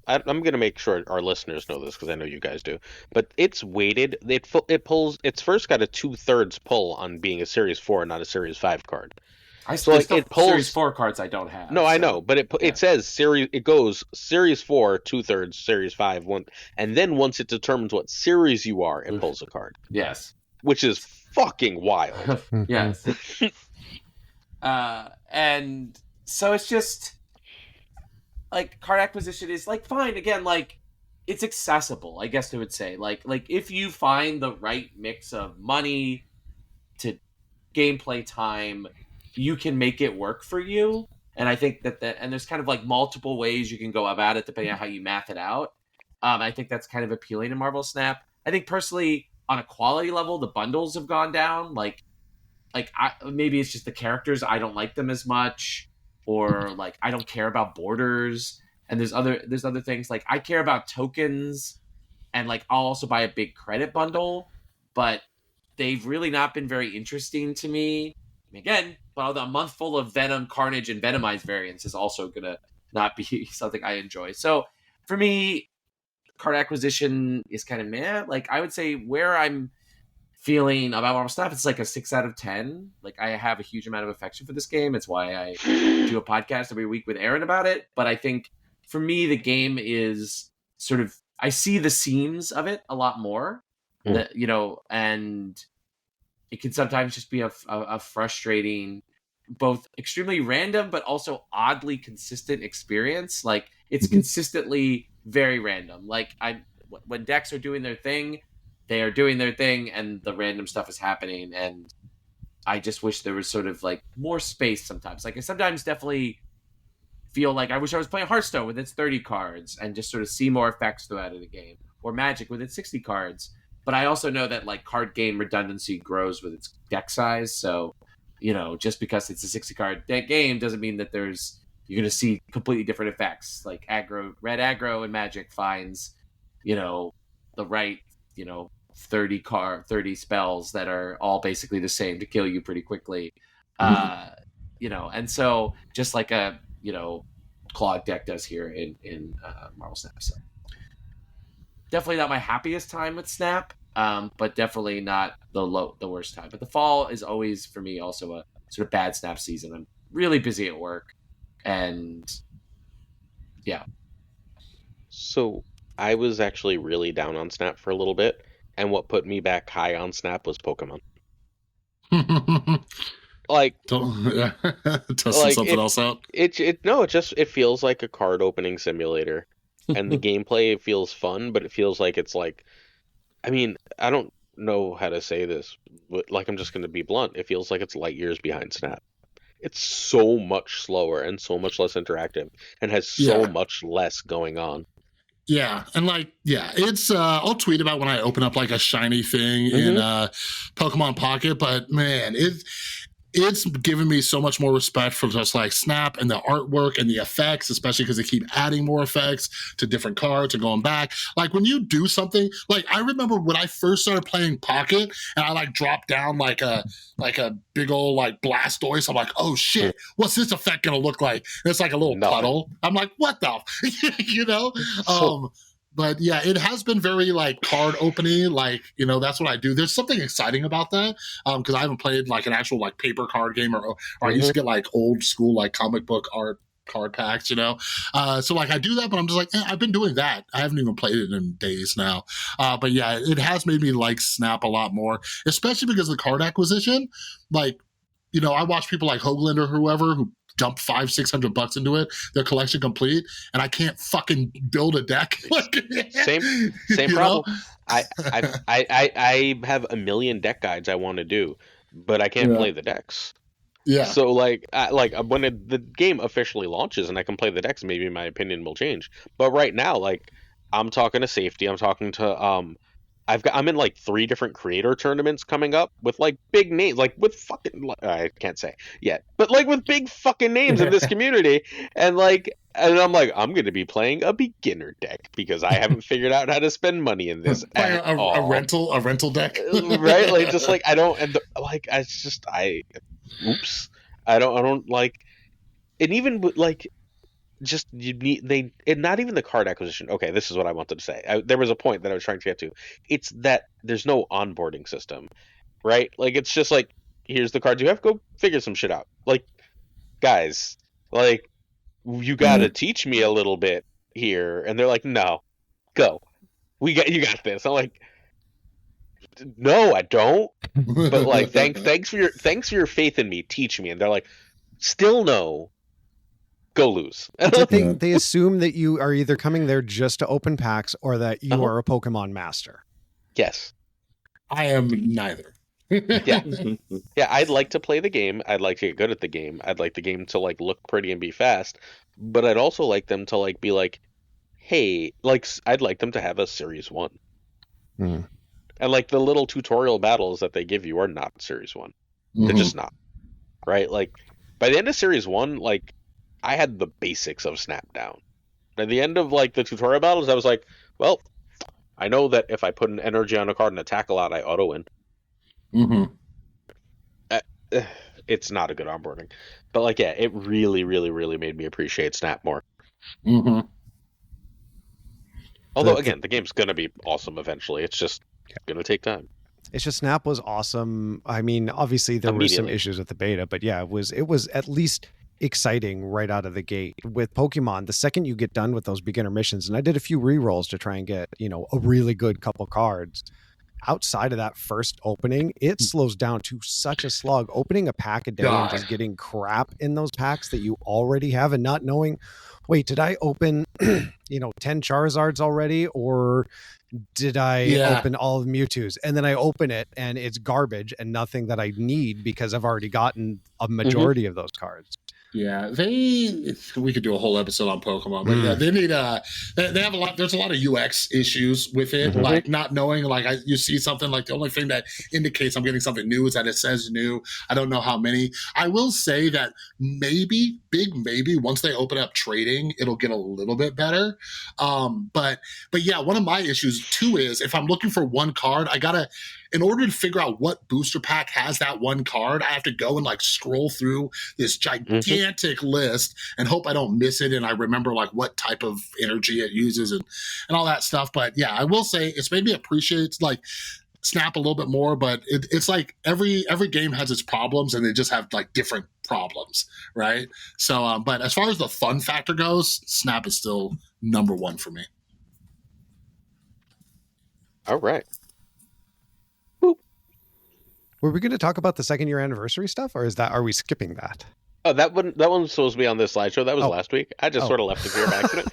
I'm going to make sure our listeners know this because I know you guys do. But it's weighted. It pulls. It's first got a 2/3 pull on being a Series 4, not a Series 5 card. I So, still like, it pulls Series 4 cards I don't have. No, I know, but yeah. it says series. It goes Series 4, 2/3, Series 5, 1, and then once it determines what series you are, it pulls a card. Yes. Which is fucking wild. Yes. And so it's just like card acquisition is like fine. Again, like it's accessible, I guess I would say. Like if you find the right mix of money to gameplay time, you can make it work for you. And I think that and there's kind of like multiple ways you can go about it depending on how you math it out. I think that's kind of appealing to Marvel Snap. I think personally, on a quality level, the bundles have gone down. Maybe it's just the characters, I don't like them as much, or like I don't care about borders. And there's other things, like I care about tokens, and like I'll also buy a big credit bundle, but they've really not been very interesting to me. Again, but a month full of Venom, Carnage, and Venomized variants is also gonna not be something I enjoy. So for me, card acquisition is kind of meh. Like, I would say where I'm feeling about Marvel Snap, it's like a 6 out of 10. Like, I have a huge amount of affection for this game. It's why I do a podcast every week with Aaron about it. But I think for me, the game is sort of, I see the seams of it a lot more, that, you know, and it can sometimes just be a frustrating, both extremely random, but also oddly consistent experience. Like, it's consistently very random. Like, when decks are doing their thing, they are doing their thing, and the random stuff is happening. And I just wish there was sort of like more space sometimes. Like, I sometimes definitely feel like I wish I was playing Hearthstone with its 30 cards and just sort of see more effects throughout the game, or Magic with its 60 cards. But I also know that like card game redundancy grows with its deck size. So, you know, just because it's a 60 card deck game doesn't mean that you're going to see completely different effects. Like red aggro and Magic finds, you know, the right, you know, 30 spells that are all basically the same to kill you pretty quickly. You know, and so just like a, you know, Claude deck does here in Marvel Snap. So definitely not my happiest time with Snap, but definitely not the worst time. But the fall is always for me also a sort of bad Snap season. I'm really busy at work, and yeah. So I was actually really down on Snap for a little bit, and what put me back high on Snap was Pokemon. Like, testing something else out. It feels like a card opening simulator, and the gameplay feels fun, but it feels like it's like, I mean, I don't know how to say this, but like, I'm just going to be blunt. It feels like it's light years behind Snap. It's so much slower and so much less interactive, and has so much less going on. Yeah, and like, it's I'll tweet about when I open up like a shiny thing in Pokemon Pocket, but man, it's given me so much more respect for just like Snap and the artwork and the effects, especially because they keep adding more effects to different cards and going back. Like, when you do something, like, I remember when I first started playing Pocket and I like dropped down like a big old like Blastoise. I'm like, oh shit, what's this effect gonna look like? And it's like a little puddle. I'm like, what the, you know? But yeah, it has been very like card opening. Like, you know, that's what I do. There's something exciting about that because I haven't played like an actual like paper card game or I used to get like old school like comic book art card packs, you know. So like I do that, but I'm just like, I've been doing that. I haven't even played it in days now. But yeah, it has made me like Snap a lot more, especially because of the card acquisition. Like, you know, I watch people like Hoagland or whoever who dump $500-600 into it, their collection complete, and I can't fucking build a deck. Same problem. I have a million deck guides I want to do, but I can't play the decks. Yeah. So like when the game officially launches and I can play the decks, maybe my opinion will change. But right now, like, I'm talking to Safety. I'm talking to I'm in like 3 different creator tournaments coming up with like big names, like with fucking, I can't say yet, but like with big fucking names in this community, and I'm like, I'm going to be playing a beginner deck because I haven't figured out how to spend money in this at all. A rental deck, right? Like, just like I don't, and like oops, I don't like, and even like. Just not even the card acquisition. Okay, this is what I wanted to say. There was a point that I was trying to get to. It's that there's no onboarding system, right? Like, it's just like, here's the cards you have, go figure some shit out. Like, guys, like, you gotta teach me a little bit here. And they're like, no, go, you got this. I'm like, no, I don't. But like, thanks for your faith in me. Teach me. And they're like, still no. Go lose. They assume that you are either coming there just to open packs or that you are a Pokemon master. Yes. I am neither. Yeah. I'd like to play the game. I'd like to get good at the game. I'd like the game to like look pretty and be fast. But I'd also like them to like be like, hey, like, I'd like them to have a Series 1. And like the little tutorial battles that they give you are not Series 1. They're just not. Right? Like, by the end of Series 1, like, I had the basics of Snap down. At the end of like the tutorial battles, I was like, well, I know that if I put an energy on a card and attack a lot, I auto win. Mm-hmm. It's not a good onboarding, but like, yeah, it really, really, really made me appreciate Snap more. Mm-hmm. Although, again, the game's gonna be awesome eventually. It's just gonna take time. It's just Snap was awesome. I mean, obviously there were some issues with the beta, but yeah, it was at least exciting right out of the gate. With Pokemon, the second you get done with those beginner missions, and I did a few rerolls to try and get, a really good couple cards. Outside of that first opening, it slows down to such a slog. Opening a pack a day and just getting crap in those packs that you already have and not knowing, wait, did I open 10 Charizards already, or did I open all of Mewtwo's? And then I open it and it's garbage and nothing that I need because I've already gotten a majority of those cards. Yeah, we could do a whole episode on Pokemon, but yeah, they need they have a lot. There's a lot of UX issues with it, like not knowing, like you see something, like the only thing that indicates I'm getting something new is that it says new. I don't know how many. I will say that maybe once they open up trading, it'll get a little bit better. But yeah, one of my issues too is if I'm looking for one card, in order to figure out what booster pack has that one card, I have to go and like scroll through this gigantic list and hope I don't miss it and I remember like what type of energy it uses and all that stuff. But yeah, I will say it's made me appreciate like Snap a little bit more, but it's like every game has its problems and they just have like different problems, right? So, but as far as the fun factor goes, Snap is still number one for me. All right. Were we going to talk about the second year anniversary stuff, or are we skipping that? Oh, that one was supposed to be on this slideshow. That was last week. I just sort of left it here by accident.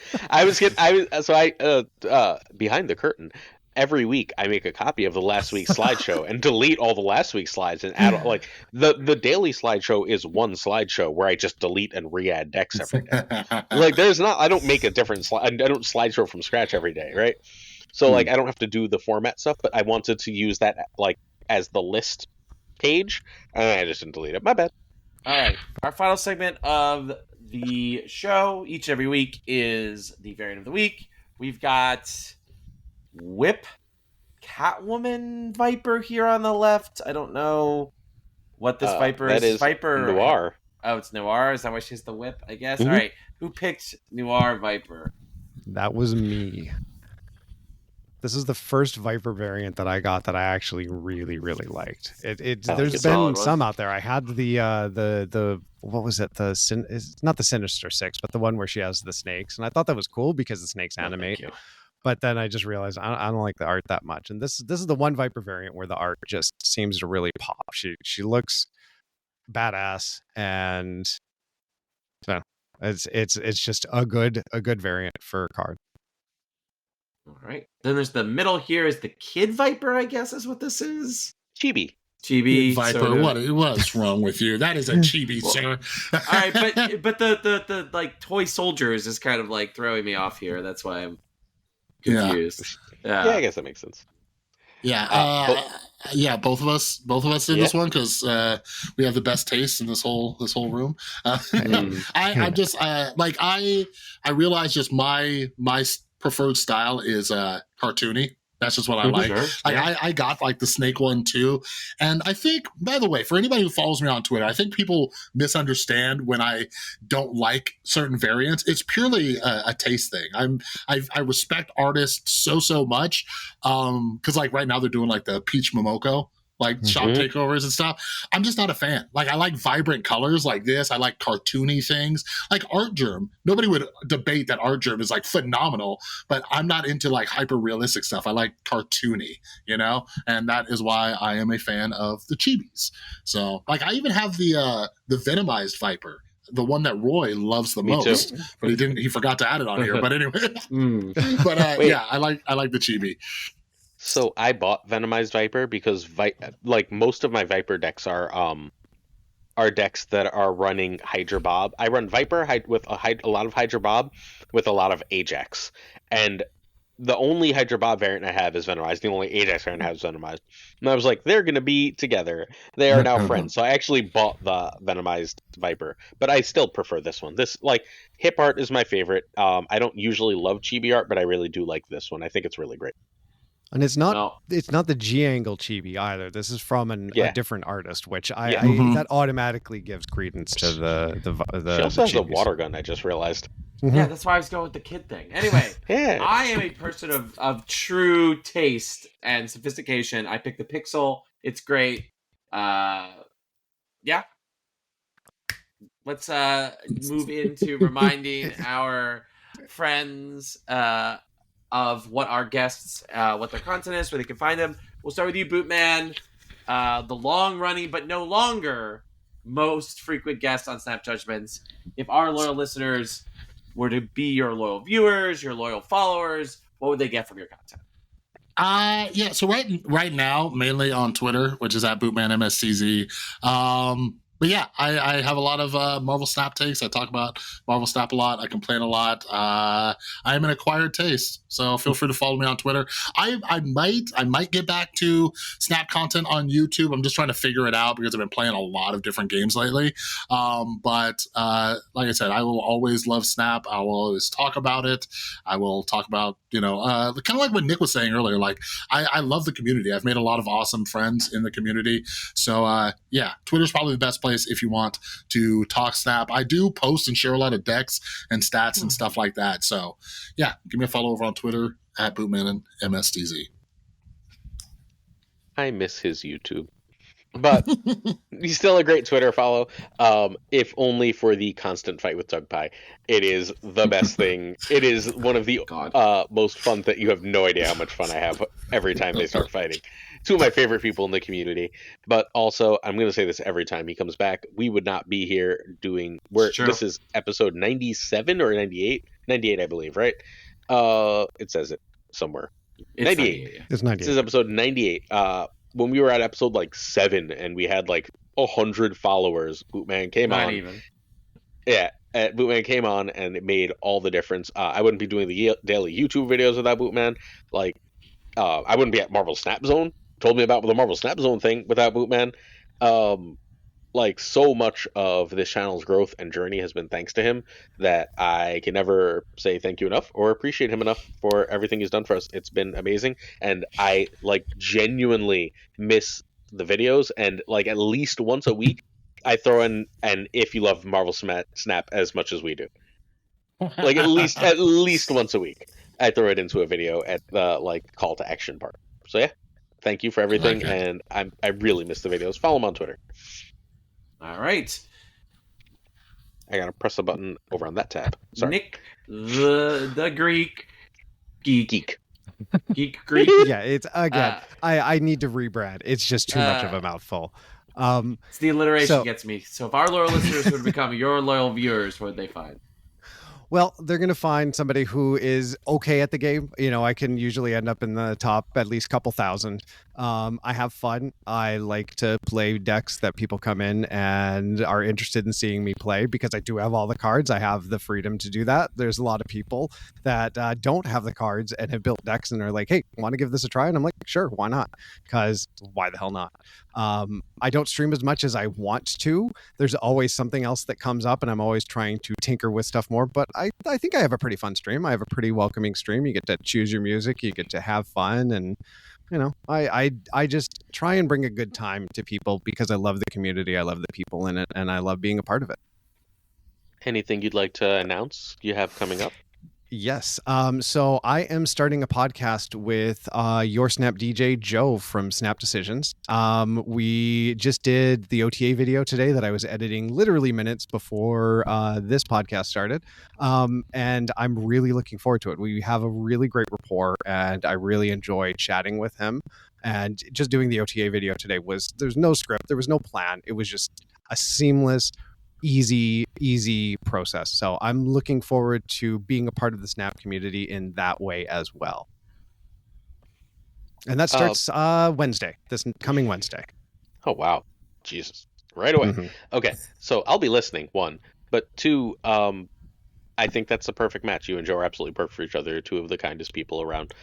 Behind the curtain, every week I make a copy of the last week's slideshow and delete all the last week's slides and add like the daily slideshow is one slideshow where I just delete and re-add decks every day. Like I don't make a different slide. I don't slideshow from scratch every day, right? So like I don't have to do the format stuff, but I wanted to use that like as the list page, and I just didn't delete it. My bad. All right. Our final segment of the show each and every week is the variant of the week. We've got Whip Catwoman Viper here on the left. I don't know what this Viper is. That is Viper Noir. Oh, it's Noir. Is that why she's the Whip, I guess? All right. Who picked Noir Viper? That was me. This is the first Viper variant that I got that I actually really, really liked. There's been some out there. I had the what was it? It's not the Sinister Six, but the one where she has the snakes, and I thought that was cool because the snakes animate. But then I just realized I don't like the art that much. And this is the one Viper variant where the art just seems to really pop. She looks badass, and so it's just a good variant for a card. All right. Then there's the middle here is the Kid Viper, I guess is what this is. Chibi Viper. Sort of. What's wrong with you? That is a chibi, sir. All right, but the like toy soldiers is kind of like throwing me off here. That's why I'm confused. Yeah, I guess that makes sense. Yeah, both of us in this one because we have the best taste in this whole room. I'm just I realize just my preferred style is cartoony. That's just what I like. Sure. I got like the snake one too. And I think, by the way, for anybody who follows me on Twitter, I think people misunderstand when I don't like certain variants. It's purely a taste thing. I respect artists so much. Cause like right now they're doing like the Peach Momoko, like shop takeovers and stuff. I'm just not a fan. Like I like vibrant colors like this. I like cartoony things like Art Germ. Nobody would debate that Art Germ is like phenomenal, but I'm not into like hyper realistic stuff. I like cartoony, and that is why I am a fan of the chibis. So like I even have the venomized Viper, the one that Roy loves the most, but he forgot to add it on here. But anyway, but yeah, I like the chibi. So I bought Venomized Viper because like most of my Viper decks are decks that are running Hydra Bob. I run Viper with a lot of Hydra Bob with a lot of Ajax, and the only Hydra Bob variant I have is Venomized. The only Ajax variant I have is Venomized. And I was like, they're gonna be together. They are now friends. So I actually bought the Venomized Viper, but I still prefer this one. This like hip art is my favorite. I don't usually love chibi art, but I really do like this one. I think it's really great. And it's not No. the G angle chibi either. This is from a different artist, which I that automatically gives credence to the She also has a chibis. water gun, I just realized. Yeah, that's why I was going with the kid thing. Anyway, Yeah. I am a person of true taste and sophistication. I picked the Pixel. It's great. Yeah. Let's move into reminding our friends of what our guests, what their content is, where they can find them. We'll start with you, Bootman, the long-running but no longer most frequent guest on Snap Judgments. If our loyal listeners were to be your loyal viewers, your loyal followers, what would they get from your content? Yeah, so right now, mainly on Twitter, which is at BootmanMSCZ. But yeah, I have a lot of Marvel Snap takes. I talk about Marvel Snap a lot. I complain a lot. I am an acquired taste, so feel free to follow me on Twitter. I might get back to Snap content on YouTube. I'm just trying to figure it out because I've been playing a lot of different games lately. But like I said, I will always love Snap. I will always talk about it. I will talk about, kind of like what Nick was saying earlier. Like, I love the community. I've made a lot of awesome friends in the community. So yeah, Twitter's probably the best place if you want to talk Snap. I do post and share a lot of decks and stats and stuff like that. So yeah, give me a follow over on Twitter at Bootman and MSDZ. I miss his YouTube. But he's still a great Twitter follow, if only for the constant fight with Tug Pie. It is the best thing. It is one of the most fun that you have no idea how much fun I have every time they start fighting. Two of my favorite people in the community. But also, I'm going to say this every time he comes back, we would not be here doing... This is episode 97 or 98? 98, I believe, right? It says it somewhere. It's 98. It's 98. This is episode 98. When we were at episode like 7 and we had like 100 followers, Bootman came on. Not even. Yeah, Bootman came on and it made all the difference. I wouldn't be doing the daily YouTube videos without Bootman. Like, I wouldn't be at Marvel Snap Zone. Told me about the Marvel Snap Zone thing without Bootman. Like, so much of this channel's growth and journey has been thanks to him that I can never say thank you enough or appreciate him enough for everything he's done for us. It's been amazing, and I like genuinely miss the videos. And like at least once a week, I throw in an "if you love Marvel Snap as much as we do." Like at least once a week, I throw it into a video at the like call to action part. So yeah, thank you for everything, and I really miss the videos. Follow him on Twitter. All right. I gotta press a button over on that tab. Sorry. Nick, the Greek geek. Geek Greek. Yeah, it's again. I need to rebrand. It's just too much of a mouthful. It's the alliteration gets me. So if our loyal listeners would become your loyal viewers, what would they find? Well, they're going to find somebody who is okay at the game. I can usually end up in the top at least couple thousand. I have fun. I like to play decks that people come in and are interested in seeing me play because I do have all the cards. I have the freedom to do that. There's a lot of people that don't have the cards and have built decks and are like, hey, want to give this a try? And I'm like, sure, why not? Because why the hell not? I don't stream as much as I want to. There's always something else that comes up and I'm always trying to tinker with stuff more. But I think I have a pretty fun stream. I have a pretty welcoming stream. You get to choose your music. You get to have fun. And, I just try and bring a good time to people because I love the community. I love the people in it. And I love being a part of it. Anything you'd like to announce you have coming up? Yes. So I am starting a podcast with your Snap DJ, Joe from Snap Decisions. We just did the OTA video today that I was editing literally minutes before this podcast started. And I'm really looking forward to it. We have a really great rapport and I really enjoy chatting with him. And just doing the OTA video today there's no script. There was no plan. It was just a seamless, easy process. So I'm looking forward to being a part of the Snap community in that way as well. And that starts Wednesday, this coming Wednesday. Oh, wow. Jesus. Right away. Mm-hmm. Okay. So I'll be listening, one. But two, I think that's the perfect match. You and Joe are absolutely perfect for each other. You're two of the kindest people around.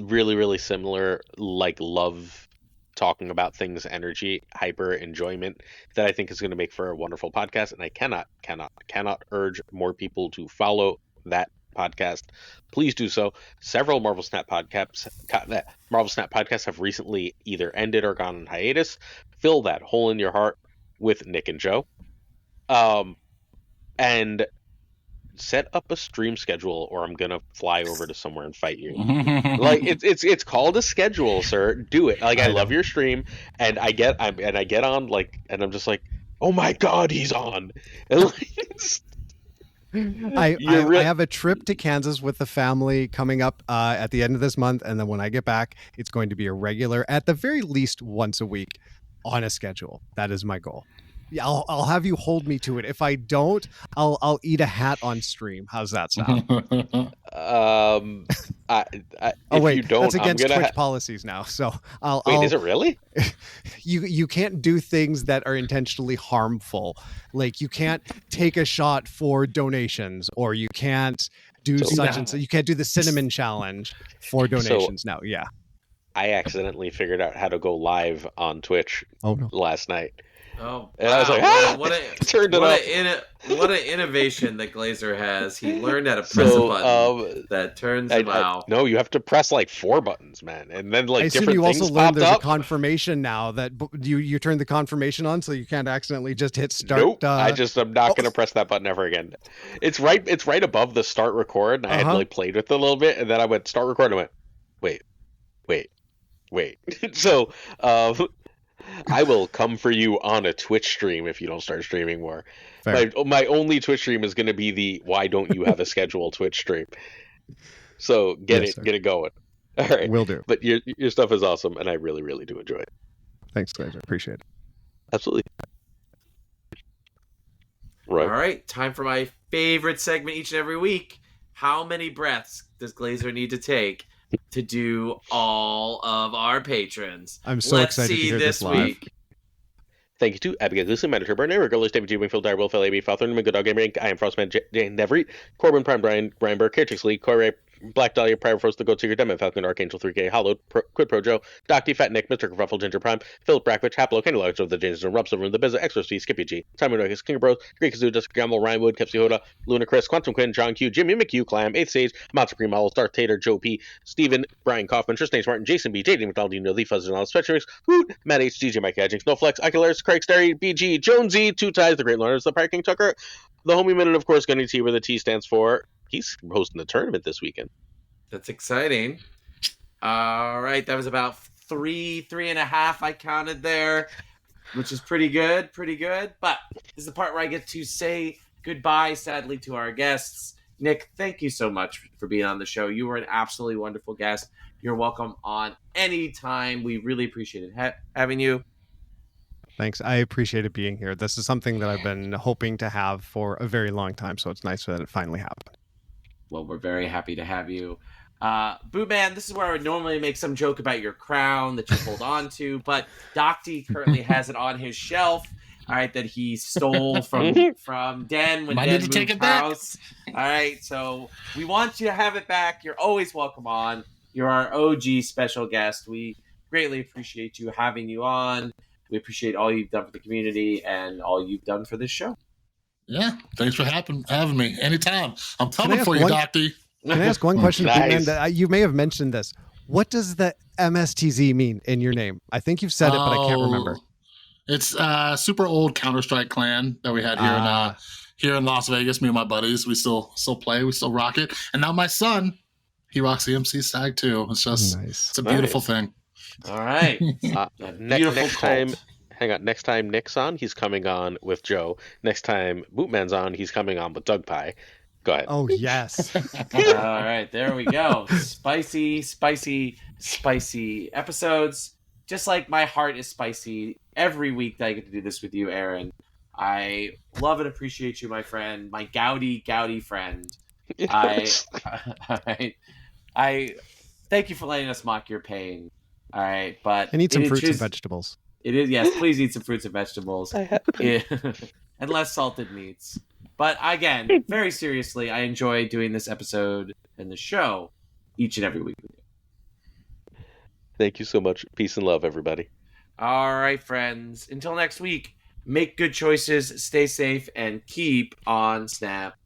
Really, really similar, like love talking about things, energy, hyper enjoyment that I think is going to make for a wonderful podcast. And I cannot urge more people to follow that podcast, please do so. Several Marvel Snap podcasts have recently either ended or gone on hiatus. Fill that hole in your heart with Nick and Joe. And set up a stream schedule, or I'm gonna fly over to somewhere and fight you. Like it's called a schedule, sir. Do it. Like I love your stream, and I get on like, and I'm just like, oh my god, he's on. And like, I have a trip to Kansas with the family coming up at the end of this month, and then when I get back, it's going to be a regular, at the very least once a week, on a schedule. That is my goal. Yeah, I'll have you hold me to it. If I don't, I'll eat a hat on stream. How's that sound? You don't, that's against Twitch policies now. So is it really? You can't do things that are intentionally harmful. Like you can't take a shot for donations, or you can't do and so. You can't do the cinnamon challenge for donations now. Yeah. I accidentally figured out how to go live on Twitch last night. Oh, and I was like, what an innovation that Glazer has. He learned how to press a button that turns him out. No, you have to press like 4 buttons, man, and then like I assume different you things also learned there's up. a confirmation now that you turn the confirmation on, so you can't accidentally just hit start. Nope, I'm not gonna press that button ever again. It's right above the start record, and I had like played with it a little bit, and then I went start record, and I went, wait. So, I will come for you on a Twitch stream if you don't start streaming more. My only Twitch stream is going to be the why don't you have a scheduled Twitch stream. So get it going. All right, will do. But your stuff is awesome, and I really, really do enjoy it. Thanks, guys. I appreciate it. Absolutely. Right. All right, time for my favorite segment each and every week. How many breaths does Glazer need to take to do all of our patrons? I'm so excited to hear this live. Week. Thank you to Abigail Gleason, Manager Burner, Regulars, David G. Wingfield, Dire Wolf, LAB, FaThorNewman, Good Dog Gamer, I am Frostman, Jane Nevery, Corbin Prime, Brian Burke, Kertix Lee, Corey, Black Dahlia, Prior Frost, The Goat Seeker, Demon Falcon, Archangel 3K, Hollowed, Quid Pro Joe, Doc D, Fat Nick, Mr. Kerfuffle, Ginger Prime, Philip Brackwich, Haplo, Kenny Logs of the James and Rob Silver, The Bizza, Extra Steve, Skippy G, Simon Nuggets, King of Bros, Greek Kazoo, Jessica Gamble, Ryan Wood, Kepsi Hoda, Luna Chris, Quantum Quinn, John Q, Jimmy McHugh, Clam, 8th Sage, Mod Supreme Owl, Darth Tater, Joe P, Steven, Brian Kaufman, Tristan H. Martin, Jason B, JD McDonaldino, The Fuzz and All Specialists, Hoot, Matt H, DJ Mike Edging, Snowflex, Oculars, Craig Starry, BG, Jonesy, Two Ties, The Great Learners, The Pirate King Tuccrr, The Homie Minute, of course, Gunny T, where the T stands for. He's hosting the tournament this weekend. That's exciting. All right, that was about 3.5 I counted there, which is pretty good. But this is the part where I get to say goodbye, sadly, to our guests. Nick, thank you so much for being on the show. You were an absolutely wonderful guest. You're welcome on any time. We really appreciated having you. Thanks. I appreciated being here. This is something that I've been hoping to have for a very long time, so it's nice that it finally happened. Well, we're very happy to have you. Bootman, this is where I would normally make some joke about your crown that you hold on to, but Docty currently has it on his shelf, all right, that he stole from Den when Den moved house. All right, so we want you to have it back. You're always welcome on. You're our OG special guest. We greatly appreciate you having you on. We appreciate all you've done for the community and all you've done for this show. Yeah, thanks for having me. Anytime. I'm coming for you, Docty. Can I ask one question? Nice. You may have mentioned this. What does the MSTZ mean in your name? I think you've said it, but I can't remember. It's a super old Counter-Strike clan that we had here in Las Vegas. Me and my buddies, we still play, we still rock it. And now my son, he rocks the MC Stag too. It's just nice. It's a beautiful thing. All right. Next time Nick's on, he's coming on with Joe. Next time Bootman's on, he's coming on with Doug Pie. Go ahead. Oh, yes. All right, there we go. Spicy episodes. Just like my heart is spicy every week that I get to do this with you, Aaron. I love and appreciate you, my friend, my gouty friend. Yes. I thank you for letting us mock your pain. All right, but and eat some fruits and vegetables. It is, yes. Please eat some fruits and vegetables, and less salted meats. But again, very seriously, I enjoy doing this episode and the show each and every week with you. Thank you so much. Peace and love, everybody. All right, friends. Until next week, make good choices, stay safe, and keep on Snap.